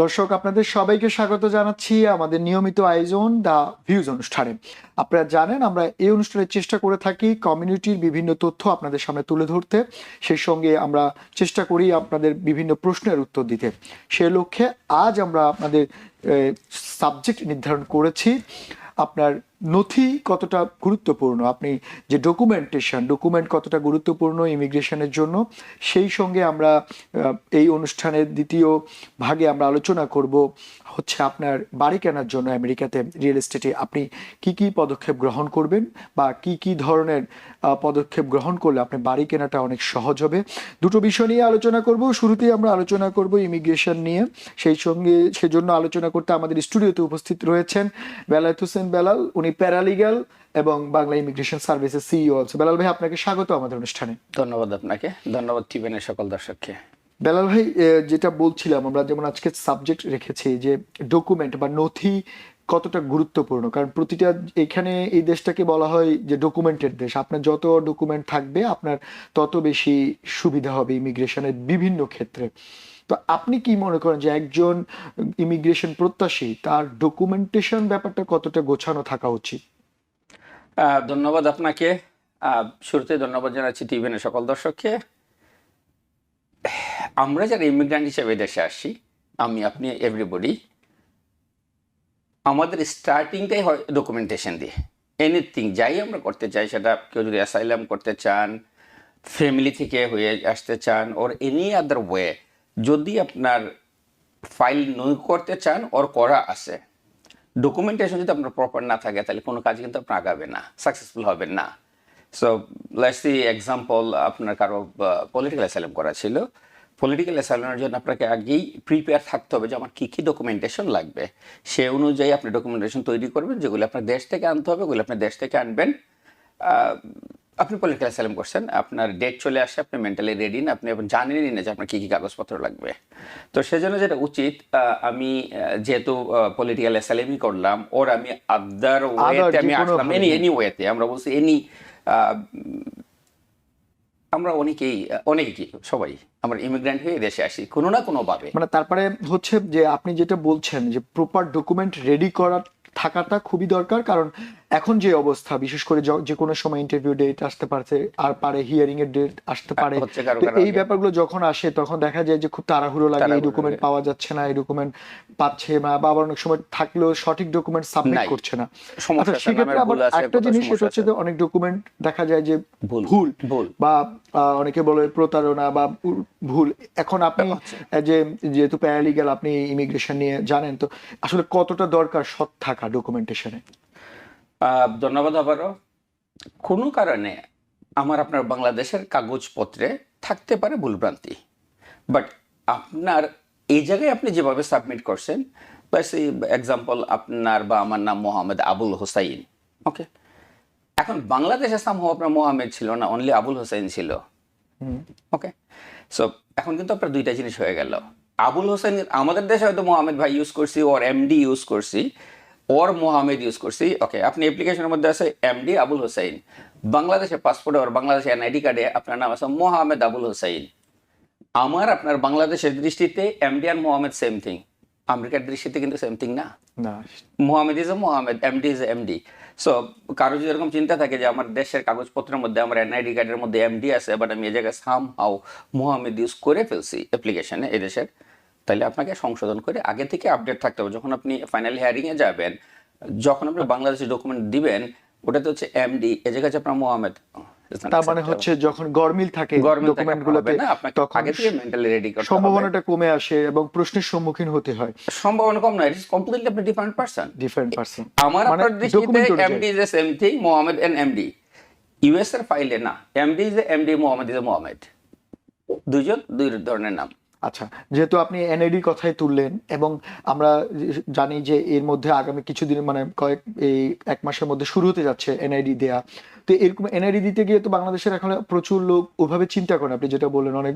দর্শক আপনাদের সবাইকে স্বাগত জানাচ্ছি আমাদের নিয়মিত আয়োজন দা ভিউজ অনুষ্ঠানে। আপনারা জানেন আমরা এই অনুষ্ঠানের চেষ্টা করে থাকি কমিউনিটির বিভিন্ন তথ্য আপনাদের সামনে তুলে ধরতে, সেই সঙ্গে আমরা চেষ্টা করি আপনাদের বিভিন্ন প্রশ্নের উত্তর দিতে। সে লক্ষ্যে আজ আমরা আপনাদের সাবজেক্ট নির্ধারণ করেছি আপনার নথি কতটা গুরুত্বপূর্ণ, আপনি যে ডকুমেন্ট কতটা গুরুত্বপূর্ণ ইমিগ্রেশনের জন্য। সেই সঙ্গে আমরা এই অনুষ্ঠানের দ্বিতীয় ভাগে আমরা আলোচনা করব হচ্ছে আপনার বাড়ি কেনার জন্য আমেরিকাতে রিয়েল এস্টেটে আপনি কি কি পদক্ষেপ গ্রহণ করবেন বা কি কি ধরনের পদক্ষেপ গ্রহণ করলে আপনার বাড়ি কেনাটা অনেক সহজ হবে। দুটো বিষয় নিয়ে আলোচনা করব। শুরুতেই আমরা আলোচনা করব ইমিগ্রেশন নিয়ে, সেই সঙ্গে সেজন্য আলোচনা করতে আমাদের স্টুডিওতে উপস্থিত রয়েছেন বেলায়েত হোসেন বেলাল, উনি প্যারালিগ্যাল এবং বাংলা ইমিগ্রেশন সার্ভিসের সিইও আছে। বেলাল ভাই আপনাকে স্বাগত আমাদের অনুষ্ঠানে। ধন্যবাদ আপনাকে, ধন্যবাদ টিভেনের সকল দর্শককে। বেলাল ভাই, যেটা বলছিলাম আমরা যেমন আজকে সাবজেক্ট রেখেছি যে ডকুমেন্ট বা নথি কতটা গুরুত্বপূর্ণ, কারণ প্রতিটা এখানে এই দেশটাকে বলা হয় যে ডকুমেন্টের দেশ। আপনার যত ডকুমেন্ট থাকবে আপনার তত বেশি সুবিধা হবে ইমিগ্রেশনের বিভিন্ন ক্ষেত্রে। তো আপনি কি মনে করেন যে একজন ইমিগ্রেশন প্রত্যাশী তার ডকুমেন্টেশন ব্যাপারটা কতটা গোছানো থাকা উচিত? ধন্যবাদ আপনাকে। শুরুতে ধন্যবাদ জানাচ্ছি টিভেনের সকল দর্শককে। আমরা যারা ইমিগ্রান্ট হিসেবে দেশে আসি, আমি আপনি এভরিবডি, আমাদের স্টার্টিংটাই হয় ডকুমেন্টেশন দিয়ে। এনিথিং যাই আমরা করতে চাই, সেটা কেউ যদি অ্যাসাইলাম করতে চান, ফ্যামিলি থেকে হয়ে আসতে চান, ওর এনি আদার ওয়ে, যদি আপনার ফাইল নই করতে চান ওর করা আছে, ডকুমেন্টেশন যদি আপনার প্রপার না থাকে তাহলে কোনো কাজ কিন্তু আপনার আগাবে না, সাকসেসফুল হবেন না। সো লেটস সি এক্সাম্পল, আপনার কারো পলিটিক্যাল অ্যাসাইলাম করা ছিল। পলিটিক্যাল অ্যাসাইলামের জন্য আপনাকে আগেই প্রিপেয়ার থাকতে হবে যে আমার কী কী ডকুমেন্টেশন লাগবে। সে অনুযায়ী আপনি ডকুমেন্টেশন তৈরি করবেন, যেগুলো আপনার দেশ থেকে আনতে হবে ওগুলো আপনার দেশ থেকে আনবেন। আপনি পলিটিক্যাল অ্যাসাইলাম করছেন, আপনার ডেট চলে আসে, আপনি মেন্টালি রেডি না, আপনি জানেনই না যে আপনার কী কী কাগজপত্র লাগবে। তো সেজন্য যেটা উচিত, আমি যেহেতু পলিটিক্যাল অ্যাসাইলামই করলাম, ওর আমি আদার ওয়েতে আমি আসলাম, এনি ওয়েতে আমরা বলছি এনি, আমরা অনেকেই সবাই আমরা ইমিগ্রেন্ট হয়ে দেশে আসি কোনো না কোনো ভাবে। মানে তারপরে হচ্ছে যে আপনি যেটা বলছেন যে প্রপার ডকুমেন্ট রেডি করা থাকাটা খুবই দরকার, কারণ এখন যে অবস্থা, বিশেষ করে যে কোনো সময় ইন্টারভিউ ডেট আসতে পারছে, আর পারে হিয়ারিং এর ডেট আসতে পারে। এই ব্যাপারগুলো যখন আসে তখন দেখা যায় যে খুব তাড়াহুড়ো লাগে, এই ডকুমেন্ট পাওয়া যাচ্ছে না, এই ডকুমেন্ট পাচ্ছে না, বা আবার অনেক সময় থাকলেও সঠিক ডকুমেন্ট সাবমিট করছে না। সেক্ষেত্রে আবার একটা জিনিস সেটা হচ্ছে যে অনেক ডকুমেন্ট দেখা যায় যে ভুল বা অনেকে বলে প্রতারণা বা ভুল। এখন আপনি যেহেতু প্যারালিগ্যাল, আপনি ইমিগ্রেশন নিয়ে জানেন, তো আসলে কতটা দরকার সৎ থাকা ডকুমেন্টেশনে? ধন্যবাদ আবারও। কোনো কারণে আমার আপনার বাংলাদেশের কাগজপত্রে থাকতে পারে ভুলভ্রান্তি, বাট আপনার এই জায়গায় আপনি যেভাবে সাবমিট করছেন, প্লাস এক্সাম্পল আপনার বা আমার নাম মোহাম্মদ আবুল হোসাইন, ওকে, এখন বাংলাদেশে সামহাও আপনার মোহাম্মদ ছিল না, অনলি আবুল হোসাইন ছিল, ওকে। সো এখন কিন্তু আপনার দুইটা জিনিস হয়ে গেল। আবুল হোসেন আমাদের দেশে হয়তো মোহাম্মদ ভাই ইউজ করছি, ওর এমডি ইউজ করছি, ওর মোহাম্মদ ইউজ করছি, ওকে। আপনি অ্যাপ্লিকেশনের মধ্যে আছে এমডি আবুল হোসাইন, বাংলাদেশে পাসপোর্টে ওর বাংলাদেশে এনআইডি কার্ডে আপনার নাম আছে মোহাম্মদ আবুল হোসাইন। আমার আপনার বাংলাদেশের দৃষ্টিতে এমডি আর মোহাম্মদ সেম থিং, আমেরিকার দৃষ্টিতে কিন্তু সেম থিং না। Mohammad is a Mohammad, MD is MD. So কারো যদি এরকম চিন্তা থাকে যে আমার দেশের কাগজপত্রের মধ্যে আমার এনআইডি কার্ডের মধ্যে এমডি আছে, বাট আমি এই জায়গায় সামহাও মোহাম্মদ ইউজ করে ফেলছি অ্যাপ্লিকেশনে এদেশের, তাহলে আপনাকে সংশোধন করে আগে থেকে আপডেট থাকতে হবে। যখন আপনি ফাইনালি হিয়ারিংয়ে যাবেন, যখন আপনি বাংলাদেশের ডকুমেন্ট দিবেন, ওটাতে হচ্ছে এমডি, এই জায়গায় আপনার মোহাম্মদ। তার মানে হচ্ছে যখন গরমিল থাকে ডকুমেন্টগুলোতে, তখন আগে থেকে মেন্টালি রেডি করতে হবে, সম্ভাবনাটা কমে আসে এবং প্রশ্নের সম্মুখীন হতে হয়। সম্ভাবনা কম না, ইট ইজ কমপ্লিটলি আপনি ডিফারেন্ট পারসন। আমার আপনার দৃষ্টিতে MD is same thing, Mohammad and MD. US এর ফাইলে না, MD is MD, Mohammad is Mohammad, দুইজন দুই ধরনের নাম। আচ্ছা, যেহেতু আপনি এনআইডি কথাই তুললেন, এবং আমরা জানি যে এর মধ্যে আগামী কিছুদিন মানে এই 1 মাসের মধ্যে শুরু হতে যাচ্ছে এনআইডি দেয়া, তো এরকম এনআইডি দিতে গিয়ে তো বাংলাদেশের এখন প্রচুর লোক ওইভাবে চিন্তা করেন, আপনি যেটা বললেন, অনেক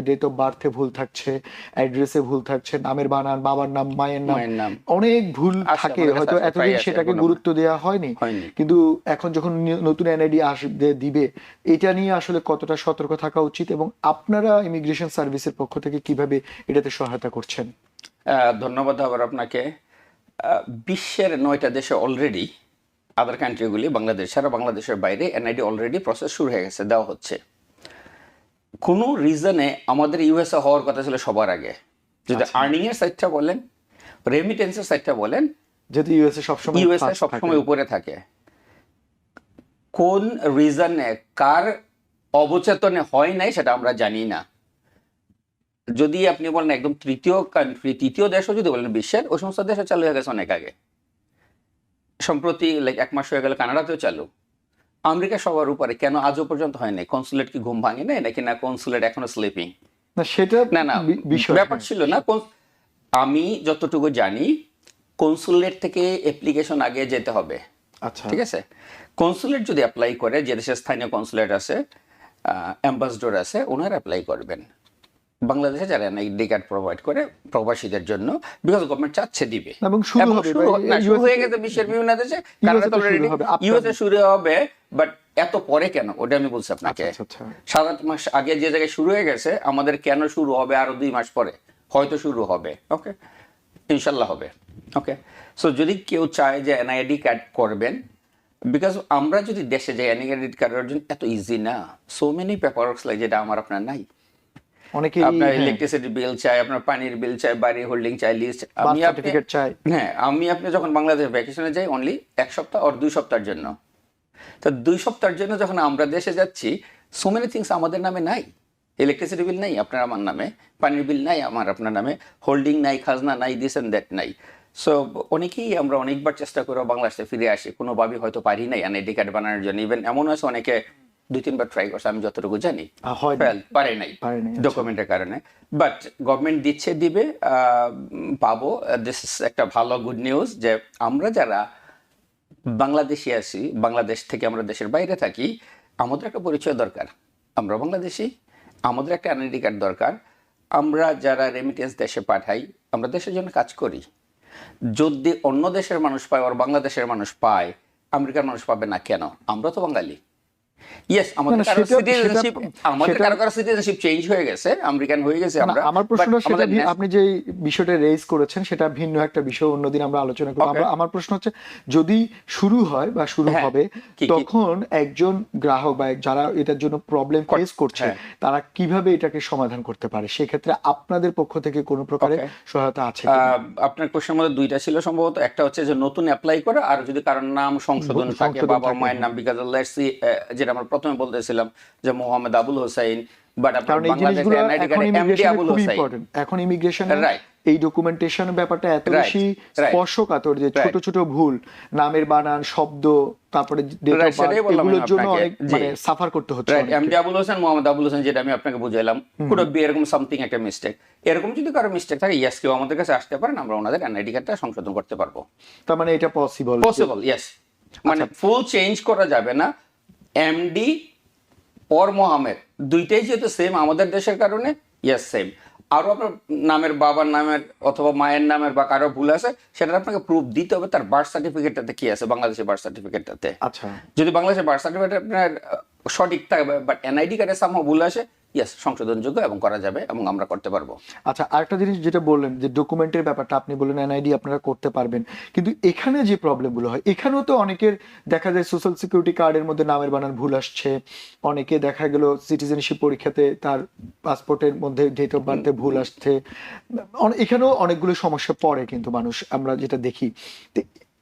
ডেট অফ বার্থে ভুল থাকছে, অ্যাড্রেসে ভুল থাকছে, নামের বানান, বাবার নাম, মায়ের নাম, অনেক ভুল থাকে, হয়তো এতদিন সেটাকে গুরুত্ব দেওয়া হয়নি। কিন্তু এখন যখন নতুন এনআইডি আসবে দিবে, এটা নিয়ে আসলে কতটা সতর্ক থাকা উচিত, এবং আপনারা ইমিগ্রেশন সার্ভিসের পক্ষ থেকে কিভাবে এটাতে সহায়তা করছেন? ধন্যবাদ আবার আপনাকে। বিশ্বের 9টা দেশে অলরেডি, আদার কান্ট্রিগুলি বাংলাদেশ ছাড়া, বাংলাদেশের বাইরে এনআইডি অলরেডি প্রসেস শুরু হয়ে গেছে, দেওয়া হচ্ছে। কোনো রিজনে আমাদের ইউএসএ হওয়ার কথা ছিল সবার আগে। যদি আর্নিং এর সাইডটা বলেন, রেমিটেন্সের সাইডটা বলেন, যদি ইউএসএ সবসময় ইউএসএ সবসময় উপরে থাকে। কোন রিজনে, কার অবচেতনে হয় নাই সেটা আমরা জানি না। যদি আপনি বলেন একদম তৃতীয় কান্ট্রি, তৃতীয় দেশও যদি বলেন বিশ্বের, ওই সমস্ত দেশে চালু হয়ে গেছে অনেক আগে। সম্প্রতি 1 মাস হয়ে গেল কানাডাতেও চালু। আমেরিকা সবার উপরে, কেন আজও পর্যন্ত হয় নাই? কনসুলেট কি ঘুম ভাঙে নাই নাকি? না কনসুলেট এখনো স্লিপিং? না সেটা না বিষয় ব্যাপার ছিল না। আমি যতটুকু জানি কনসুলেট থেকে অ্যাপ্লিকেশন আগে যেতে হবে। আচ্ছা, ঠিক আছে, কনসুলেট যদি অ্যাপ্লাই করে, যে দেশের স্থানীয় কনসুলেট আছে, অ্যাম্বাসডর আছে, ওনারা অ্যাপ্লাই করবেন। বাংলাদেশে যারা এনআইডি কার্ড প্রোভাইড করে প্রবাসীদের জন্য, বিকজ গভর্নমেন্ট চাচ্ছে দিবে। এবং শুরু হবে শুরু হয়ে গেছে বিশ্বের বিভিন্ন দেশে, কানাডাতে অলরেডি, ইউএসএ শুরু হবে। বাট এত পরে কেন, ওটা আমি বলছি আপনাকে। 7-8 মাস আগে যে জায়গায় শুরু হয়ে গেছে, আমাদের কেন শুরু হবে আরো 2 মাস পরে? হয়তো শুরু হবে, ওকে, ইনশাল্লাহ হবে। ওকে, সো যদি কেউ চায় যে এনআইডি কার্ড করবেন, বিকজ আমরা যদি দেশে যাই এনআইডি কার্ডের জন্য এত ইজি না। সো মেনি পেপার ওয়ার্কস লাগে, যেটা আমার আপনার নাই। অনেকেই আপনার ইলেকট্রিসিটি বিল চাই, আপনার পানির বিল চাই, বাড়ি হোল্ডিং চাই, লিস্ট। আমি আপনি যখন বাংলাদেশ ভ্যাকেশনে যাই অনলি 1 সপ্তাহ আর 2 সপ্তাহের জন্য, তো 2 সপ্তাহের জন্য যখন আমরা দেশে যাচ্ছি, সো মেনি থিংস আমাদের নামে নাই। ইলেকট্রিসিটি বিল নাই আপনার আমার নামে, পানির বিল নাই আমার আপনার নামে, হোল্ডিং নাই, খাজনা নাই, দিস এন্ড দ্যাট নাই। সো অনেকেই আমরা অনেকবার চেষ্টা করে বাংলাদেশে ফিরে আসি, কোনোভাবেই হয়তো পারি নাই এনআইডি কার্ড বানানোর জন্য। ইভেন এমন আছে অনেকে 2-3 বার ট্রাই করছে, আমি যতটুকু জানি পারে নাই ডকুমেন্টের কারণে। বাট গভর্নমেন্ট দিচ্ছে, দিবে, পাবো। দিস একটা ভালো গুড নিউজ যে আমরা যারা বাংলাদেশি আছি, বাংলাদেশ থেকে আমরা দেশের বাইরে থাকি, আমাদের একটা পরিচয় দরকার। আমরা বাংলাদেশি, আমাদের একটা এনআইডি কার্ড দরকার। আমরা যারা রেমিটেন্স দেশে পাঠাই, আমরা দেশের জন্য কাজ করি। যদি অন্য দেশের মানুষ পায় আর বাংলাদেশের মানুষ পায়, আমেরিকার মানুষ পাবে না কেন? আমরা তো বাঙালি। ইয়েস, আমাদের কারো সিটিজেনশিপ চেঞ্জ হয়ে গেছে, আমেরিকান হয়ে গেছে আমরা। আমার প্রশ্নটা সেটা, আপনি যে বিষয়টা রেজ করেছেন সেটা ভিন্ন একটা বিষয়, অন্যদিন আমরা আলোচনা করব। আমার প্রশ্ন হচ্ছে, যদি শুরু হয় বা শুরু হবে, তখন একজন গ্রাহক বা যারা এটার জন্য প্রবলেম ফেস করছে, তারা কিভাবে এটাকে সমাধান করতে পারে? সেক্ষেত্রে আপনাদের পক্ষ থেকে কোনো প্রকারের সহায়তা আছে? আপনার প্রশ্নের মধ্যে 2টা ছিল সম্ভবত। একটা হচ্ছে যে নতুন অ্যাপ্লাই করা, আর যদি কারোর নাম সংশোধন থাকে, বাবা মায়ের নাম, বিকজ লেটস সি, যেটা আমরা প্রথমে বলতেছিলাম যে মোহাম্মদ আবুল হোসেন, বাট আপনার বাংলাদেশে এনআইডি কার্ডে এমডি আবুল হোসেন। এখন ইমিগ্রেশনে এই ডকুমেন্টেশনের ব্যাপারটা এত বেশি স্পর্শকাতর যে ছোট ছোট ভুল, নামের বানান, শব্দ, তারপরে ডেট অফ বার্থ, এগুলোর জন্য অনেক মানে সাফার করতে হচ্ছে। এমডি আবুল হোসেন, মোহাম্মদ আবুল হোসেন, যেটা আমি আপনাকে বুঝাইলাম, পুরো এরকম সামথিং একটা মিস্টেক। এরকম যদি কারো মিস্টেক থাকে, ইয়েস, কেউ আমাদের কাছে আসতে পারেন, আমরা ওনাদের এনআইডি কার্ডটা সংশোধন করতে পারবো। তার মানে এটা পসিবল, ইয়েস। মানে ফুল চেঞ্জ করা যাবে না। এমডি ওর মোহাম্মদ দুইটাই যেহেতু সেম আমাদের দেশের কারণে, ইয়েস সেম। আরো আপনার নামের, বাবার নামের অথবা মায়ের নামের বা কারো ভুল আছে, সেটা আপনাকে প্রুফ দিতে হবে তার বার্থ সার্টিফিকেটটাতে কি আছে, বাংলাদেশের বার্থ সার্টিফিকেটটাতে। আচ্ছা, যদি বাংলাদেশের বার্থ সার্টিফিকেট আপনার সঠিক থাকে, বাট এনআইডি কার্ডে সামহাও ভুল আসে, ইয়েস, সংশোধনযোগ্য এবং করা যাবে এবং আমরা করতে পারবো। আচ্ছা, আরেকটা জিনিস যেটা বললেন যে ডকুমেন্টের ব্যাপারটা, আপনি বললেন এনআইডি আপনারা করতে পারবেন, কিন্তু এখানে যে প্রবলেমগুলো হয়, এখানেও তো অনেকের দেখা যায় সোশ্যাল সিকিউরিটি কার্ডের মধ্যে নামের বানান ভুল আসছে, অনেকে দেখা গেল সিটিজেনশিপ পরীক্ষাতে তার পাসপোর্টের মধ্যে ডেট অফ বার্থে ভুল আসছে, এখানেও অনেকগুলো সমস্যা পড়ে কিন্তু মানুষ, আমরা যেটা দেখি।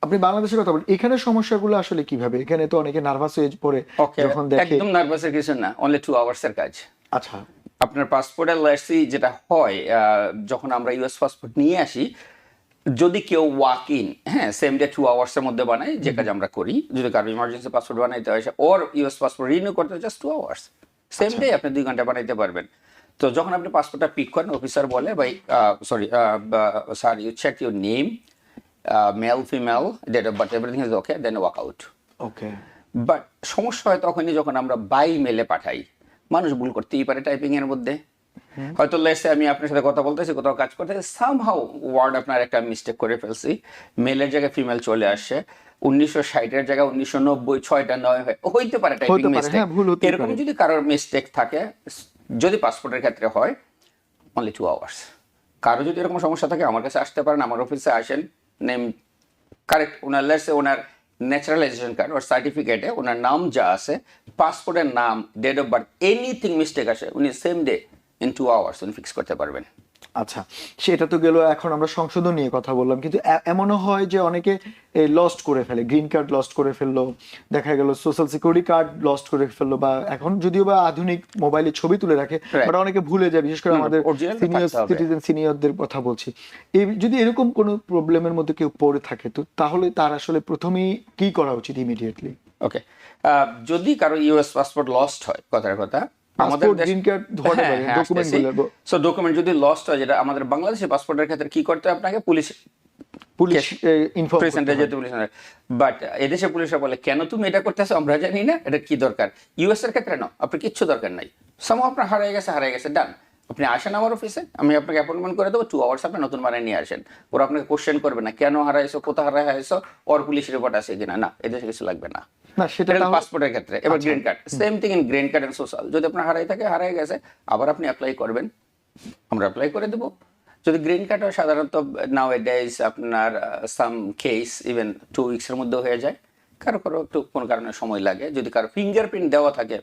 আপনি বাংলাদেশের কথা বলেন, এখানে সমস্যাগুলো আসলে কিভাবে? এখানে তো অনেকে নার্ভাস হয়ে পড়ে যখন দেখে। একদম নার্ভাসের কিছু না, অনলি 2 আওয়ার্সের কাজ। আচ্ছা, আপনার পাসপোর্টের লাইসি যেটা হয়, যখন আমরা ইউএস পাসপোর্ট নিয়ে আসি, যদি কেউ ওয়াক ইন, হ্যাঁ, সেম ডে 2 আওয়ার্সের মধ্যে বানাই, যে কাজ আমরা করি। যদি কারো ইমার্জেন্সি পাসপোর্ট বানাইতে হয়, ওর ইউএস পাসপোর্ট রিনিউ করতে জাস্ট 2 আওয়ার্স, সেম ডে আপনি 2 ঘন্টা বানাইতে পারবেন। তো যখন আপনি পাসপোর্টটা পিক করেন, অফিসার বলে, ভাই sir, you check your name, male, female, date of birth, everything is okay, then walk out. Okay. But সমস্যা হয় তখনই যখন আমরা বাই মেলে পাঠাই। মানুষ ভুল করতেই পারে টাইপিং এর মধ্যে। হয়তো লেটসে আমি আপনার সাথে কথা বলতেছি, কোথাও কাজ করতেছি, সামহাউ ওয়ার্ড আপনার একটা মিস্টেক করে ফেলছি, মেলের জায়গায় ফিমেল চলে আসছে, 1960-এর জায়গায় 1990, 6টা 9 হইতে পারে টাইপিং মিস্টেক। এরকম যদি কারোর মিস্টেক থাকে, যদি পাসপোর্টের ক্ষেত্রে হয়, অনলি 2 আওয়ার্স। কারো যদি এরকম সমস্যা থাকে আমার কাছে আসতে পারেন, আমার অফিসে আসেন, নেম কারেক্ট ওনার লেটস ওনার ন্যাচারালাইজেশন কার্ড ওর সার্টিফিকেটে ওনার নাম যা আছে, পাসপোর্টের নাম, date of birth, anything mistake আসে উনি সেম ডে ইন 2 আওয়ার্স উনি ফিক্স করতে পারবেন। আচ্ছা, সেটা তো গেল। এখন আমরা সংশোধন নিয়ে কথা বললাম, কিন্তু এমনও হয় যে অনেকে লস্ট করে ফেলে, গ্রিন কার্ড লস্ট করে ফেললো, দেখা গেল সোশ্যাল সিকিউরিটি কার্ড লস্ট করে ফেললো, বা এখন যদিও বা আধুনিক মোবাইলে ছবি তুলে রাখে, বাট অনেকে ভুলে যায়, বিশেষ করে আমাদের সিনিয়র সিটিজেন সিনিয়রদের কথা বলছি। এই যদি এরকম কোনো প্রবলেমের মধ্যে কেউ পড়ে থাকে, তো তাহলে তার আসলে প্রথমেই কি করা উচিত ইমিডিয়েটলি? ওকে, যদি কারো ইউএস পাসপোর্ট লস্ট হয়, কথার কথা, আমাদের গ্রিন কার্ড ডকুমেন্ট গুলো, সো ডকুমেন্ট যদি লস্ট হয়, যেটা আমাদের বাংলাদেশের পাসপোর্টের ক্ষেত্রে কি করতে হয় আপনাকে, পুলিশ ইনফর্ম যেতে পুলিশ, বাট এদেশে পুলিশরা বলে কেন তুমি এটা করতেছো, আমরা জানি না এটা কি দরকার। ইউএস এর ক্ষেত্রে না, আপনার কিচ্ছু দরকার নাই, সাম আপনার হারিয়ে গেছে ডান, আপনি আসেন আমার অফিসে, আমি আপনাকে অ্যাপয়েন্টমেন্ট করে দেবো, 2 আওয়ার্স আপনি নতুন বানায় নিয়ে আসেন। ওরা আপনাকে কোশ্চেন করবে না কেন হারাইছো, কোথা হারাইছো, ওর পুলিশ রিপোর্ট আছে কিনা, না এদেশে কিছু লাগবে না। না, সেটা পাসপোর্টের ক্ষেত্রে। এবার green card, same thing in green card and social, যদি আপনার হারাই গেছে আবার আপনি অ্যাপ্লাই করবেন, আমরা অ্যাপ্লাই করে দেবো। যদি গ্রিন কার্ড হয় সাধারণত নাও এ ডেজ আপনার সাম কেস ইভেন 2 উইকসের মধ্যে হয়ে যায়, কারো একটু কোনো কারণে সময় লাগে, যদি কারো ফিঙ্গারপ্রিন্ট দেওয়া থাকে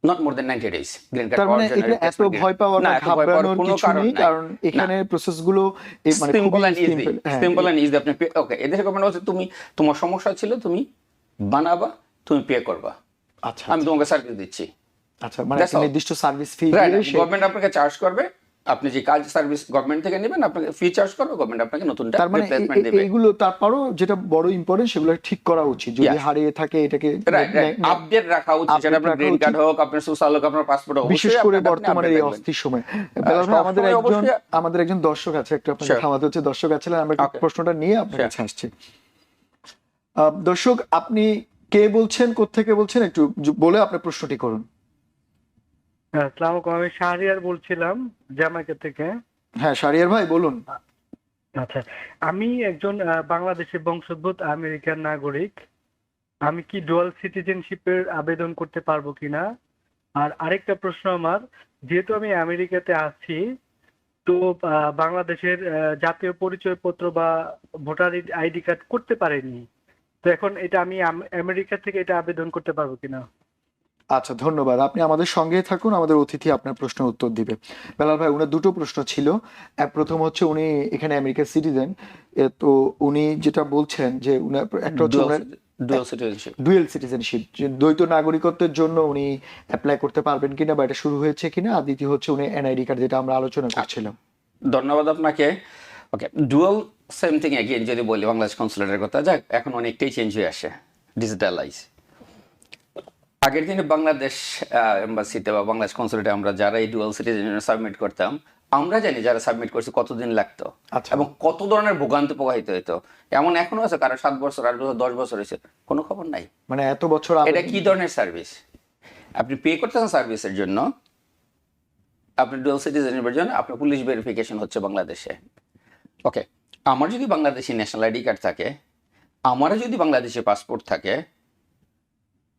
not more than 90 days green card তার মানে এখানে এত ভয় পাওয়ার না, ঘাবড়ানোর কিছু নেই, কারণ এখানে প্রসেস গুলো মানে সিম্পল এন্ড ইজি। আপনি ওকে, এদেশে গভর্নমেন্ট বলছে তুমি তোমার সমস্যা ছিল, তুমি বানাবা, তুমি পে করবা, আচ্ছা আমি তোমাকে সার্ভিস দিচ্ছি। আচ্ছা, মানে একটা নির্দিষ্ট সার্ভিস ফি দিয়ে গভর্নমেন্ট আপনাকে চার্জ করবে, আপনি যে কাজ সার্ভিস গভর্নমেন্ট থেকে নেবেন আপনাকে ফি চার্জ করবে, গভর্নমেন্ট আপনাকে নতুনটা রিপ্লেসমেন্ট দিবে। এইগুলো তারপরও যেটা বড় ইম্পর্টেন্ট সেগুলো ঠিক করা উচিত, যদি হারিয়ে থাকে এটাকে আপডেট রাখা উচিত, সেটা আপনার গ্রিন কার্ড হোক, আপনার সোশ্যাল হোক, আপনার পাসপোর্ট হোক, বিশেষ করে বর্তমানে এই অস্থির সময়। বেলাল ভাই, আমাদের একজন দর্শক আছে, একটু আপনাকে থামাতে হচ্ছে, দর্শক আছিলেন, আমরা প্রশ্নটা নিয়ে আপনার কাছে আসছি। দর্শক, আপনি কে বলছেন, কোত্থেকে বলছেন, একটু বলে আপনার প্রশ্নটি করুন। আসসালামু আলাইকুম, আমি শাহরিয়ার বলছিলাম জ্যামাইকা থেকে। হ্যাঁ শাহরিয়ার ভাই বলুন। আচ্ছা, আমি একজন বাংলাদেশের বংশোদ্ভূত আমেরিকান নাগরিক। আমি কি ডুয়াল সিটিজেনশিপের আবেদন করতে পারবো কিনা? আর আরেকটা প্রশ্ন আমার, যেহেতু আমি আমেরিকাতে আছি, তো বাংলাদেশের জাতীয় পরিচয়পত্র বা ভোটার আইডি কার্ড করতে পারিনি, তো এখন এটা আমি আমেরিকা থেকে এটা আবেদন করতে পারবো কিনা? আচ্ছা, ধন্যবাদ। আপনি আমাদের সঙ্গেই থাকুন, আমাদের অতিথি আপনার প্রশ্নের উত্তর দিবে। বেলাল ভাই, উনার দুটো প্রশ্ন ছিল। প্রথম হচ্ছে উনি এখানে আমেরিকার সিটিজেন, তো উনি যেটা বলছেন যে উনার একটা হচ্ছে ডুয়েল সিটিজেনশিপ, দ্বৈত নাগরিকত্বের জন্য উনি অ্যাপ্লাই করতে পারবেন কিনা বা এটা শুরু হয়েছে কিনা, আর দ্বিতীয় হচ্ছে উনি এনআইডি কার্ড, যেটা আমরা আলোচনা করছিলাম। ধন্যবাদ আপনাকে। ওকে, ডুয়াল সেম থিং এগেইন যদি বলি বাংলাদেশ কনসুলেটের কথা, যাক এখন অনেকটাই চেঞ্জ হয়ে আসে, ডিজিটালাইজ। আগের দিনে বাংলাদেশ এম্বাসিতে বা বাংলাদেশ কনসুলেটে আমরা যারা এই ডুয়াল সিটিজেন সাবমিট করতাম, আমরা জানি যারা সাবমিট করছে কতদিন লাগতো এবং কত ধরনের ভোগান্তি প্রবাহিত হইতো। এমন এখনো আছে কারো 7 বছর, 8 বছর, 10 বছর হয়েছে, কোনো খবর নাই। মানে এত বছর এটা কি ধরনের সার্ভিস? আপনি পে করতেছেন সার্ভিসের জন্য, আপনি ডুয়াল সিটিজেনের জন্য আপনার পুলিশ ভেরিফিকেশন হচ্ছে বাংলাদেশে। ওকে, আমার যদি বাংলাদেশি ন্যাশনাল আইডি কার্ড থাকে, আমারও যদি বাংলাদেশি পাসপোর্ট থাকে,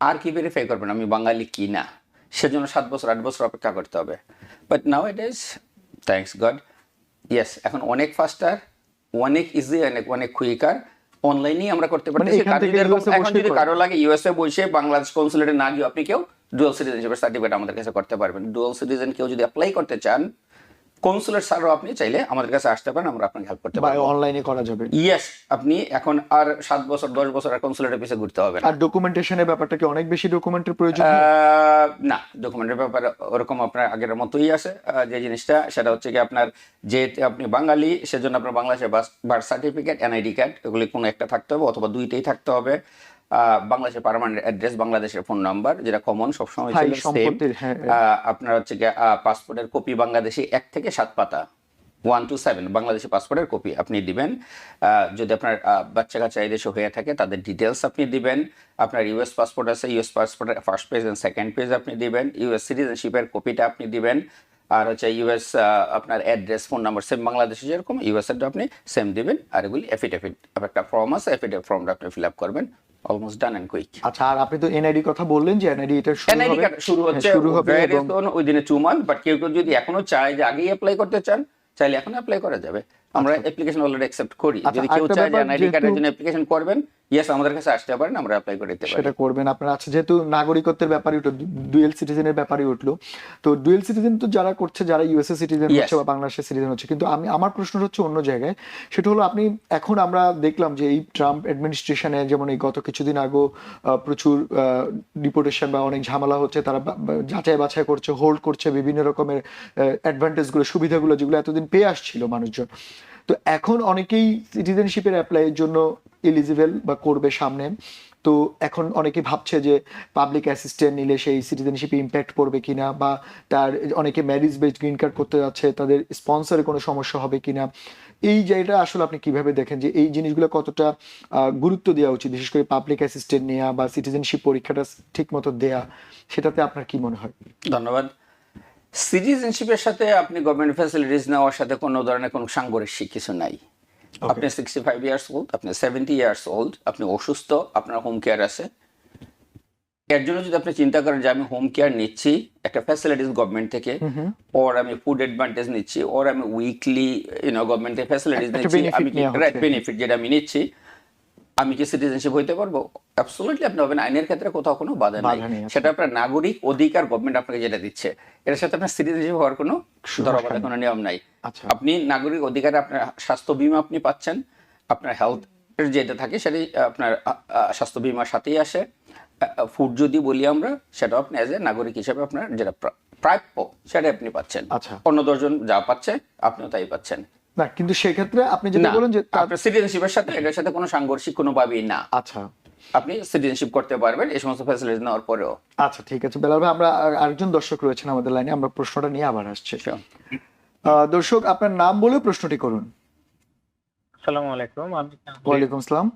আর কি ভেরিফাই করবেন আমি বাঙালি কি না? সেজন্য 7 বছর 8 বছর অপেক্ষা করতে হবে। But now it is thanks god, yes, এখন অনেক ফাস্টার, অনেক ইজি, অনেক কুইকার, অনলাইনেই আমরা করতে পারতেছি। এখন যদি কারো লাগে ইউএসএ বসে বাংলাদেশ কনসুলেটে না গিয়ে আপনি কেউ ডুয়াল সিটিজেনশিপের সার্টিফিকেট আমাদের কাছে করতে পারবেন। ডুয়াল সিটিজেন কেউ যদি অ্যাপ্লাই করতে চান, কনসুলেট স্যারও আপনি চাইলে আমাদের কাছে আসতে পারেন, আমরা আপনাকে হেল্প করতে পারবো। অনলাইনে করা যাবে। ইয়েস, আপনি এখন আর 7 বছর 10 বছর আর কনসুলেটের পিছে ঘুরতে হবে না। আর ডকুমেন্টেশনের ব্যাপারটা কি অনেক বেশি ডকুমেন্টের প্রয়োজন? না, ডকুমেন্টের ব্যাপারে ওরকম আপনার আগের মতোই আছে। যে জিনিসটা সেটা হচ্ছে কি, আপনার যে আপনি বাঙালি সেজন্য আপনার বাংলাদেশের বার্থ সার্টিফিকেট, এনআইডি কার্ড, এগুলি কোনো একটা থাকতে হবে অথবা দুইটাই থাকতে হবে। বাংলাদেশের পার্মানেন্ট অ্যাড্রেস, বাংলাদেশের ফোন নাম্বার যেটা কমন সবসময় ছিল সেম। আপনার হচ্ছে কি পাসপোর্টের কপি বাংলাদেশি 1 থেকে 7 পাতা, 1 to 7 বাংলাদেশি পাসপোর্টের কপি আপনি দিবেন। যদি আপনার বাচ্চা কাচ্চা এই দেশে হয়ে থাকে তাদের ডিটেলস আপনি দিবেন। আপনার ইউএস পাসপোর্ট আছে, ইউএস পাসপোর্টের first page and second page আপনি দিবেন। ইউএস সিটিজেনশিপের কপিটা আপনি দিবেন। আর হচ্ছে ইউএস আপনার অ্যাড্রেস, ফোন নাম্বার সেম বাংলাদেশে যেরকম, ইউএস এরটা আপনি সেম দিবেন। আর এগুলি এফিডেভিট, একটা ফর্ম আছে, এফিডেভিট ফর্মটা আপনি ফিল আপ করবেন। Almost done and quick. আচ্ছা, আর আপনি তো এনআইডি কথা বললেন যে এনআইডি এটা শুরু হচ্ছে ওই দিনে 2 মান্থ, বাট কেউ যদি এখনো চায় যে আগেই অ্যাপ্লাই করতে চান, চাইলে এখন অ্যাপ্লাই করা যাবে। আমরা অ্যাপ্লিকেশন অলরেডি অ্যাকসেপ্ট করি। আচ্ছা, যদি কেউ আরেকটা চায় যে ব্যাপার, এনআইডি কার্ডের যেহেতু জন্য অ্যাপ্লিকেশন করবেন, ইয়েস আমাদের কাছে আসতে পারেন, আমরা অ্যাপ্লাই করে দিতে পারি। সেটা করবেন আপনারা। আচ্ছা, যেহেতু নাগরিকত্বের ব্যাপারে উঠলো, ডুয়েল সিটিজেনের ব্যাপারে উঠলো, তো ডুয়েল সিটিজেন তো যারা করছে, যারা ইউএসএ সিটিজেন Yes. হচ্ছে বা বাংলাদেশের সিটিজেন হচ্ছে, কিন্তু আমার প্রশ্ন হচ্ছে অন্য জায়গায়। সেটা হলো, আপনি এখন আমরা দেখলাম যে এই ট্রাম্প অ্যাডমিনিস্ট্রেশনে, যেমন এই গত কিছুদিন আগেও প্রচুর ডিপোর্টেশন বা অনেক ঝামেলা হচ্ছে, তারা যাচাই বাছাই করছে, হোল্ড করছে বিভিন্ন রকমের অ্যাডভান্টেজগুলো, সুবিধাগুলো যেগুলো এতদিন পেয়ে আসছিল মানুষজন। তো এখন অনেকেই সিটিজেনশিপের অ্যাপ্লাইয়ের জন্য এলিজিবল বা করবে সামনে। তো এখন অনেকে ভাবছে যে পাবলিক অ্যাসিস্ট্যান্ট নিলে সেই সিটিজেনশিপে ইম্প্যাক্ট পড়বে কিনা, বা তার অনেকে ম্যারিজ বেসড গ্রিন কার্ড করতে যাচ্ছে, তাদের স্পন্সরে কোনো সমস্যা হবে কিনা। এই জায়গাটা আসলে আপনি কিভাবে দেখেন যে এই জিনিসগুলো কতটা গুরুত্ব দেওয়া উচিত, বিশেষ করে পাবলিক অ্যাসিস্ট্যান্ট নেওয়া বা সিটিজেনশিপ পরীক্ষাটা ঠিক মতো দেয়া, সেটাতে আপনার কি মনে হয়? ধন্যবাদ। সিটিজেনশিপের সাথে আপনি গভর্নমেন্ট ফ্যাসিলিটিস নেওয়ার সাথে কোনো ধরনের কোনো সাংঘর্ষিক কিছু নাই। আপনি 65 ইয়ার্স ওল্ড, আপনি 70 ইয়ার্স ওল্ড, আপনি অসুস্থ, আপনার হোম কেয়ার আছে, এর জন্য যদি আপনি চিন্তা করেন যে আমি হোম কেয়ার নিচ্ছি একটা ফ্যাসিলিটিস গভর্নমেন্ট থেকে, ওর আমি ফুড অ্যাডভান্টেজ নিচ্ছি, ওর আমি উইকলি গভর্নমেন্ট থেকে ফ্যাসিলিটিস একটা নিচ্ছি, benefit আমি কি নেওয়া রাইট হচ্ছে। বেনিফিট যেটা আমি নিচ্ছি, আমি কি সিটিজেনশিপ হইতে পারবো? অ্যাবসলিউটলি আপনি হবেন। আইনের ক্ষেত্রে কোথাও কোনো বাধা নাই। বাধা নেই, আচ্ছা। সেটা আপনার নাগরিক অধিকার, গভর্নমেন্ট আপনাকে যেটা দিচ্ছে, এর সাথে আপনার সিটিজেনশিপ হওয়ার কোনো ধরাবাধা, কোনো নিয়ম নাই। আচ্ছা। আপনি নাগরিক অধিকারে আপনার স্বাস্থ্য বীমা আপনি পাচ্ছেন, আপনার হেলথ এর যেটা থাকে সেটাই আপনার স্বাস্থ্য বীমার সাথেই আসে। ফুড যদি বলি আমরা, সেটাও আপনি অ্যাজ এ নাগরিক হিসেবে আপনার যেটা প্রাপ্য সেটাই আপনি পাচ্ছেন। আচ্ছা। অন্য 10 জন যা পাচ্ছে আপনিও তাই পাচ্ছেন। না, কিন্তু সেক্ষেত্রে আপনি যেটা না, বলেন যে আপনার সিটিজেনশিপের সাথে এটার সাথে কোনো সাংঘর্ষিক কোনোভাবেই না। আচ্ছা, আপনি সিটিজেনশিপ করতে পারবেন এই সমস্ত ফ্যাসিলিটি নেওয়ার পরেও। আচ্ছা, ঠিক আছে বেলাল ভাই, আমরা আরেকজন দর্শক রয়েছেন আমাদের লাইনে, আমরা প্রশ্নটা নিয়ে আবার আসছি। Sure. দর্শক, আপনার নাম বলে প্রশ্নটি করুন। আসসালামু আলাইকুম। আমি ওয়ালাইকুম আসসালাম।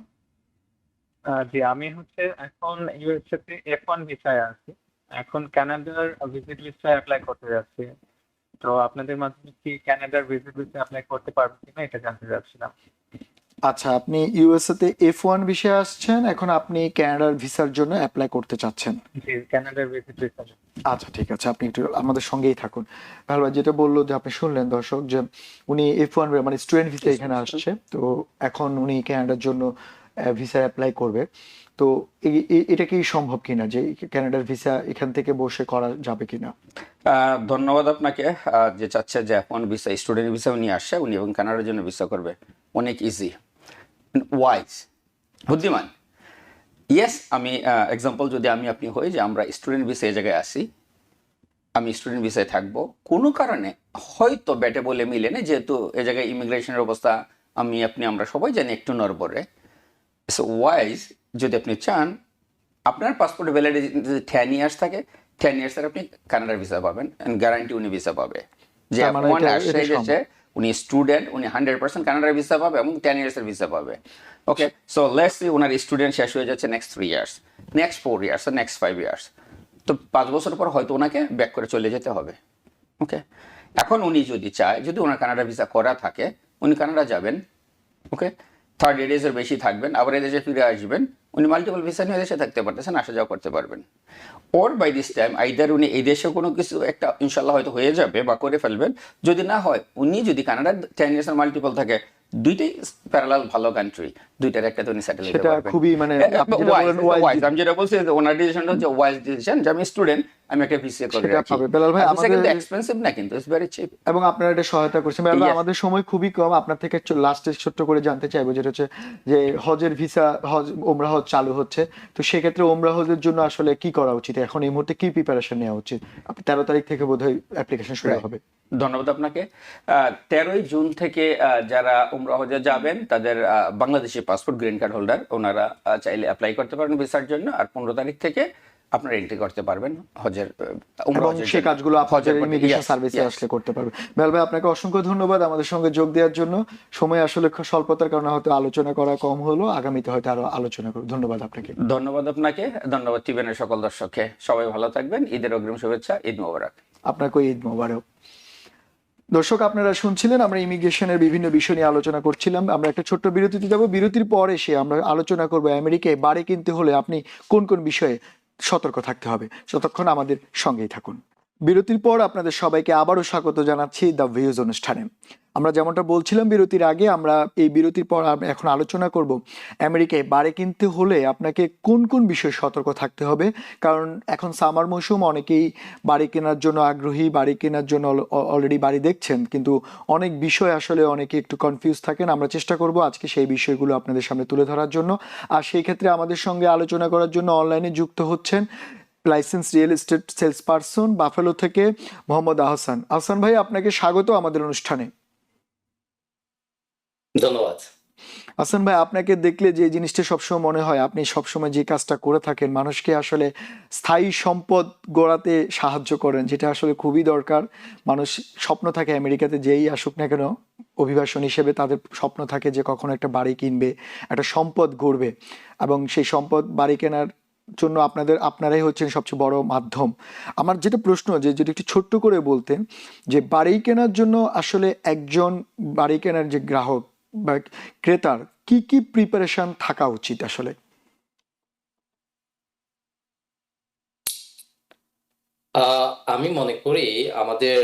জি, আমি হচ্ছে এখন ইউএসএ তে F1 ভিসায় আছি। এখন কানাডার ভিজিট ভিসায় অ্যাপ্লাই করতে যাচ্ছি। তো আপনাদের মাধ্যমে কি কানাডার ভিজিট ভিসা অ্যাপ্লাই করতে পারবো কিনা এটা জানতে চাচ্ছিলাম। আচ্ছা, আপনি ইউএসএ তে F1 বিষয়ে আসছেন, এখন আপনি কানাডার ভিসার জন্য অ্যাপ্লাই করতে চাচ্ছেন। জি, কানাডার ভিজিট ভিসা। আচ্ছা, ঠিক আছে, আপনি একটু আমাদের সঙ্গেই থাকুন। ভালো ভাই, যেটা বললো যে আপনি শুনলেন দর্শক, যে উনি F1 মানে স্টুডেন্ট ভিসা এখানে আসছে, তো এখন উনি কানাডার জন্য ভিসা অ্যাপ্লাই করবে। তো এটা কি সম্ভব কিনা যে কানাডার ভিসা এখান থেকে বসে করা যাবে কিনা? ধন্যবাদ আপনাকে। যে চাচ্ছে যে এখন ভিসা, স্টুডেন্ট ভিসা উনি আসছে, উনি এবং কানাডার জন্য ভিসা করবে, অনেক ইজি, ওয়াইজ, বুদ্ধিমান। ইয়েস, আমি এক্সাম্পল যদি আমি আপনি হই যে আমরা স্টুডেন্ট ভিসা এই জায়গায় আসি, আমি স্টুডেন্ট ভিসায় থাকবো, কোনো কারণে হয়তো ব্যাটে বলে মিলে না, যেহেতু এ জায়গায় ইমিগ্রেশনের অবস্থা আমি আপনি আমরা সবাই জানি একটু নড়বড়ে। সো ওয়াইজ, যদি আপনি চান আপনার পাসপোর্ট ভ্যালিডিটি যদি 10 ইয়ার্স থাকে, 10 ইয়ার্সের আপনি কানাডার ভিসা পাবেন, গ্যারান্টি উনি ভিসা পাবে। যে তার মানে F1 এটা আসছে গেছে, উনি স্টুডেন্ট, উনি 100% কানাডার ভিসা পাবে এবং 10 ইয়ার্সের ভিসা পাবে। ওকে, সো লেটস সি ওনার স্টুডেন্ট শেষ হয়ে যাচ্ছে next 3 years, next 4 years, next 5 years, তো 5 বছর পর হয়তো ওনাকে ব্যাক করে চলে যেতে হবে। ওকে, এখন উনি যদি চায়, যদি ওনার কানাডা ভিসা করা থাকে, উনি কানাডা যাবেন, ওকে, 30 ডেজের বেশি থাকবেন, আবার এদেশে ফিরে আসবেন, উনি মাল্টিপল ভিসা নিয়ে দেশে থাকতে পারতেছেন, আসা যাওয়া করতে পারবেন। ওর বাই দিস টাইম আইদার উনি এই দেশে কোনো কিছু একটা ইনশাল্লাহ হয়তো হয়ে যাবে বা করে ফেলবেন, যদি না হয় উনি যদি কানাডার 10 ইয়ার্সের মাল্টিপল থাকে, দুইটাই প্যারালাল ভালো কান্ট্রি, দুইটার একটাতে উনি সেটেল হতে সেটা পারবেন। খুবই মানে আপনি যেটা বলেন ওয়াইজ, আমি যেটা বলছি যে ওনার ডিসিশনটা হচ্ছে ওয়াইজ ডিসিশন, যে আমি স্টুডেন্ট, আমি একটা ভিসা করে সেটা রাখি। পাবে। বেলাল ভাই, আমাদের কিন্তু আমাদের এক্সপেন্সিভ না, কিন্তু ইটস ভেরি চিপ। এবং আপনারা এটা সহায়তা করছেন। বেলাল ভাই, Yes. আমাদের সময় খুবই কম, আপনার থেকে লাস্টে ছোট্ট করে জানতে চাইবো, যেটা হচ্ছে যে হজের ভিসা, ওমরা হজ চালু হচ্ছে, তো সেক্ষেত্রে ওমরা হজের জন্য আসলে কি করা উচিত, এখন এই মুহূর্তে কি প্রিপারেশন নেওয়া উচিত? আপনি 13 তারিখ থেকে বোধহয় অ্যাপ্লিকেশন শুরু Right. হবে। ধন্যবাদ আপনাকে। 13ই জুন থেকে যারা উমরা হজে যাবেন তাদের Bangladeshi passport green card holder, ওনারা চাইলে অ্যাপ্লাই করতে পারেন ভিসার জন্য, আর 15 তারিখ থেকে আপনারা এন্ট্রি করতে পারবেন হজের, উমরা এবং হজের সেই জন্য। কাজগুলো আপনাদের হজের প্রতি- ইমিগ্রেশন yes, সার্ভিসে yes. আসলে করতে পারবে। বেলাল ভাই, আপনাকে অসংখ্য ধন্যবাদ আমাদের সঙ্গে যোগ দেওয়ার জন্য। সময় আসলে খুব স্বল্পতার কারণে হয়তো আলোচনা করা কম হলো, আগামীতে হয়তো আরো আলোচনা করব। ধন্যবাদ আপনাকে। ধন্যবাদ আপনাকে, ধন্যবাদ টিভেনের সকল দর্শককে। সবাই ভালো থাকবেন, ঈদের অগ্রিম শুভেচ্ছা, ঈদ মোবারক। আপনাকে ঈদ মোবারক। দর্শক, আপনারা শুনছিলেন, আমরা ইমিগ্রেশনের বিভিন্ন বিষয় নিয়ে আলোচনা করছিলাম। আমরা একটা ছোট্ট বিরতিতে যাব, বিরতির পর এসে আমরা আলোচনা করব আমেরিকায় বাড়ি কিনতে হলে আপনি কোন কোন বিষয়ে সতর্ক থাকতে হবে। ততক্ষণ আমাদের সঙ্গেই থাকুন। বিরতির পর আপনাদের সবাইকে আবারও স্বাগত জানাচ্ছি দ্য ভিউজ অনুষ্ঠানে। আমরা যেমনটা বলছিলাম বিরতির আগে, আমরা এই বিরতির পর এখন আলোচনা করব আমেরিকায় বাড়ি কিনতে হলে আপনাকে কোন কোন বিষয়ে সতর্ক থাকতে হবে। কারণ এখন সামার মৌসুম, অনেকেই বাড়ি কেনার জন্য আগ্রহী, বাড়ি কেনার জন্য অলরেডি বাড়ি দেখছেন, কিন্তু অনেক বিষয় আসলে অনেকে একটু কনফিউজ থাকেন। আমরা চেষ্টা করব আজকে সেই বিষয়গুলো আপনাদের সামনে তুলে ধরার জন্য। আর সেই ক্ষেত্রে আমাদের সঙ্গে আলোচনা করার জন্য অনলাইনে যুক্ত হচ্ছেন licence real estate sales person Buffalo থেকে মোহাম্মদ আহসান। আহসান ভাই, আপনাকে স্বাগত আমাদের অনুষ্ঠানে। ধন্যবাদ। আহসান ভাই, আপনাকে দেখলে যে জিনিসটা সবসময় মনে হয়, আপনি সবসময় যে কাজটা করে থাকেন, মানুষকে আসলে স্থায়ী সম্পদ গড়াতে সাহায্য করেন, যেটা আসলে খুবই দরকার। মানুষ স্বপ্ন থাকে আমেরিকাতে যেই আসুক না কেন, অভিবাসন হিসেবে তাদের স্বপ্ন থাকে যে কখনো একটা বাড়ি কিনবে, একটা সম্পদ গড়বে, এবং সেই সম্পদ বাড়ি কেনার জন্য আপনারাই হচ্ছেন সবচেয়ে বড় মাধ্যম। আমার যেটা প্রশ্ন, যে যদি একটু ছোট্ট করে বলতেন যে বাড়ি কেনার জন্য আসলে একজন বাড়ি কেনার যে গ্রাহক বা ক্রেতার কি কি প্রিপারেশন থাকা উচিত আসলে? আমি মনে করি আমাদের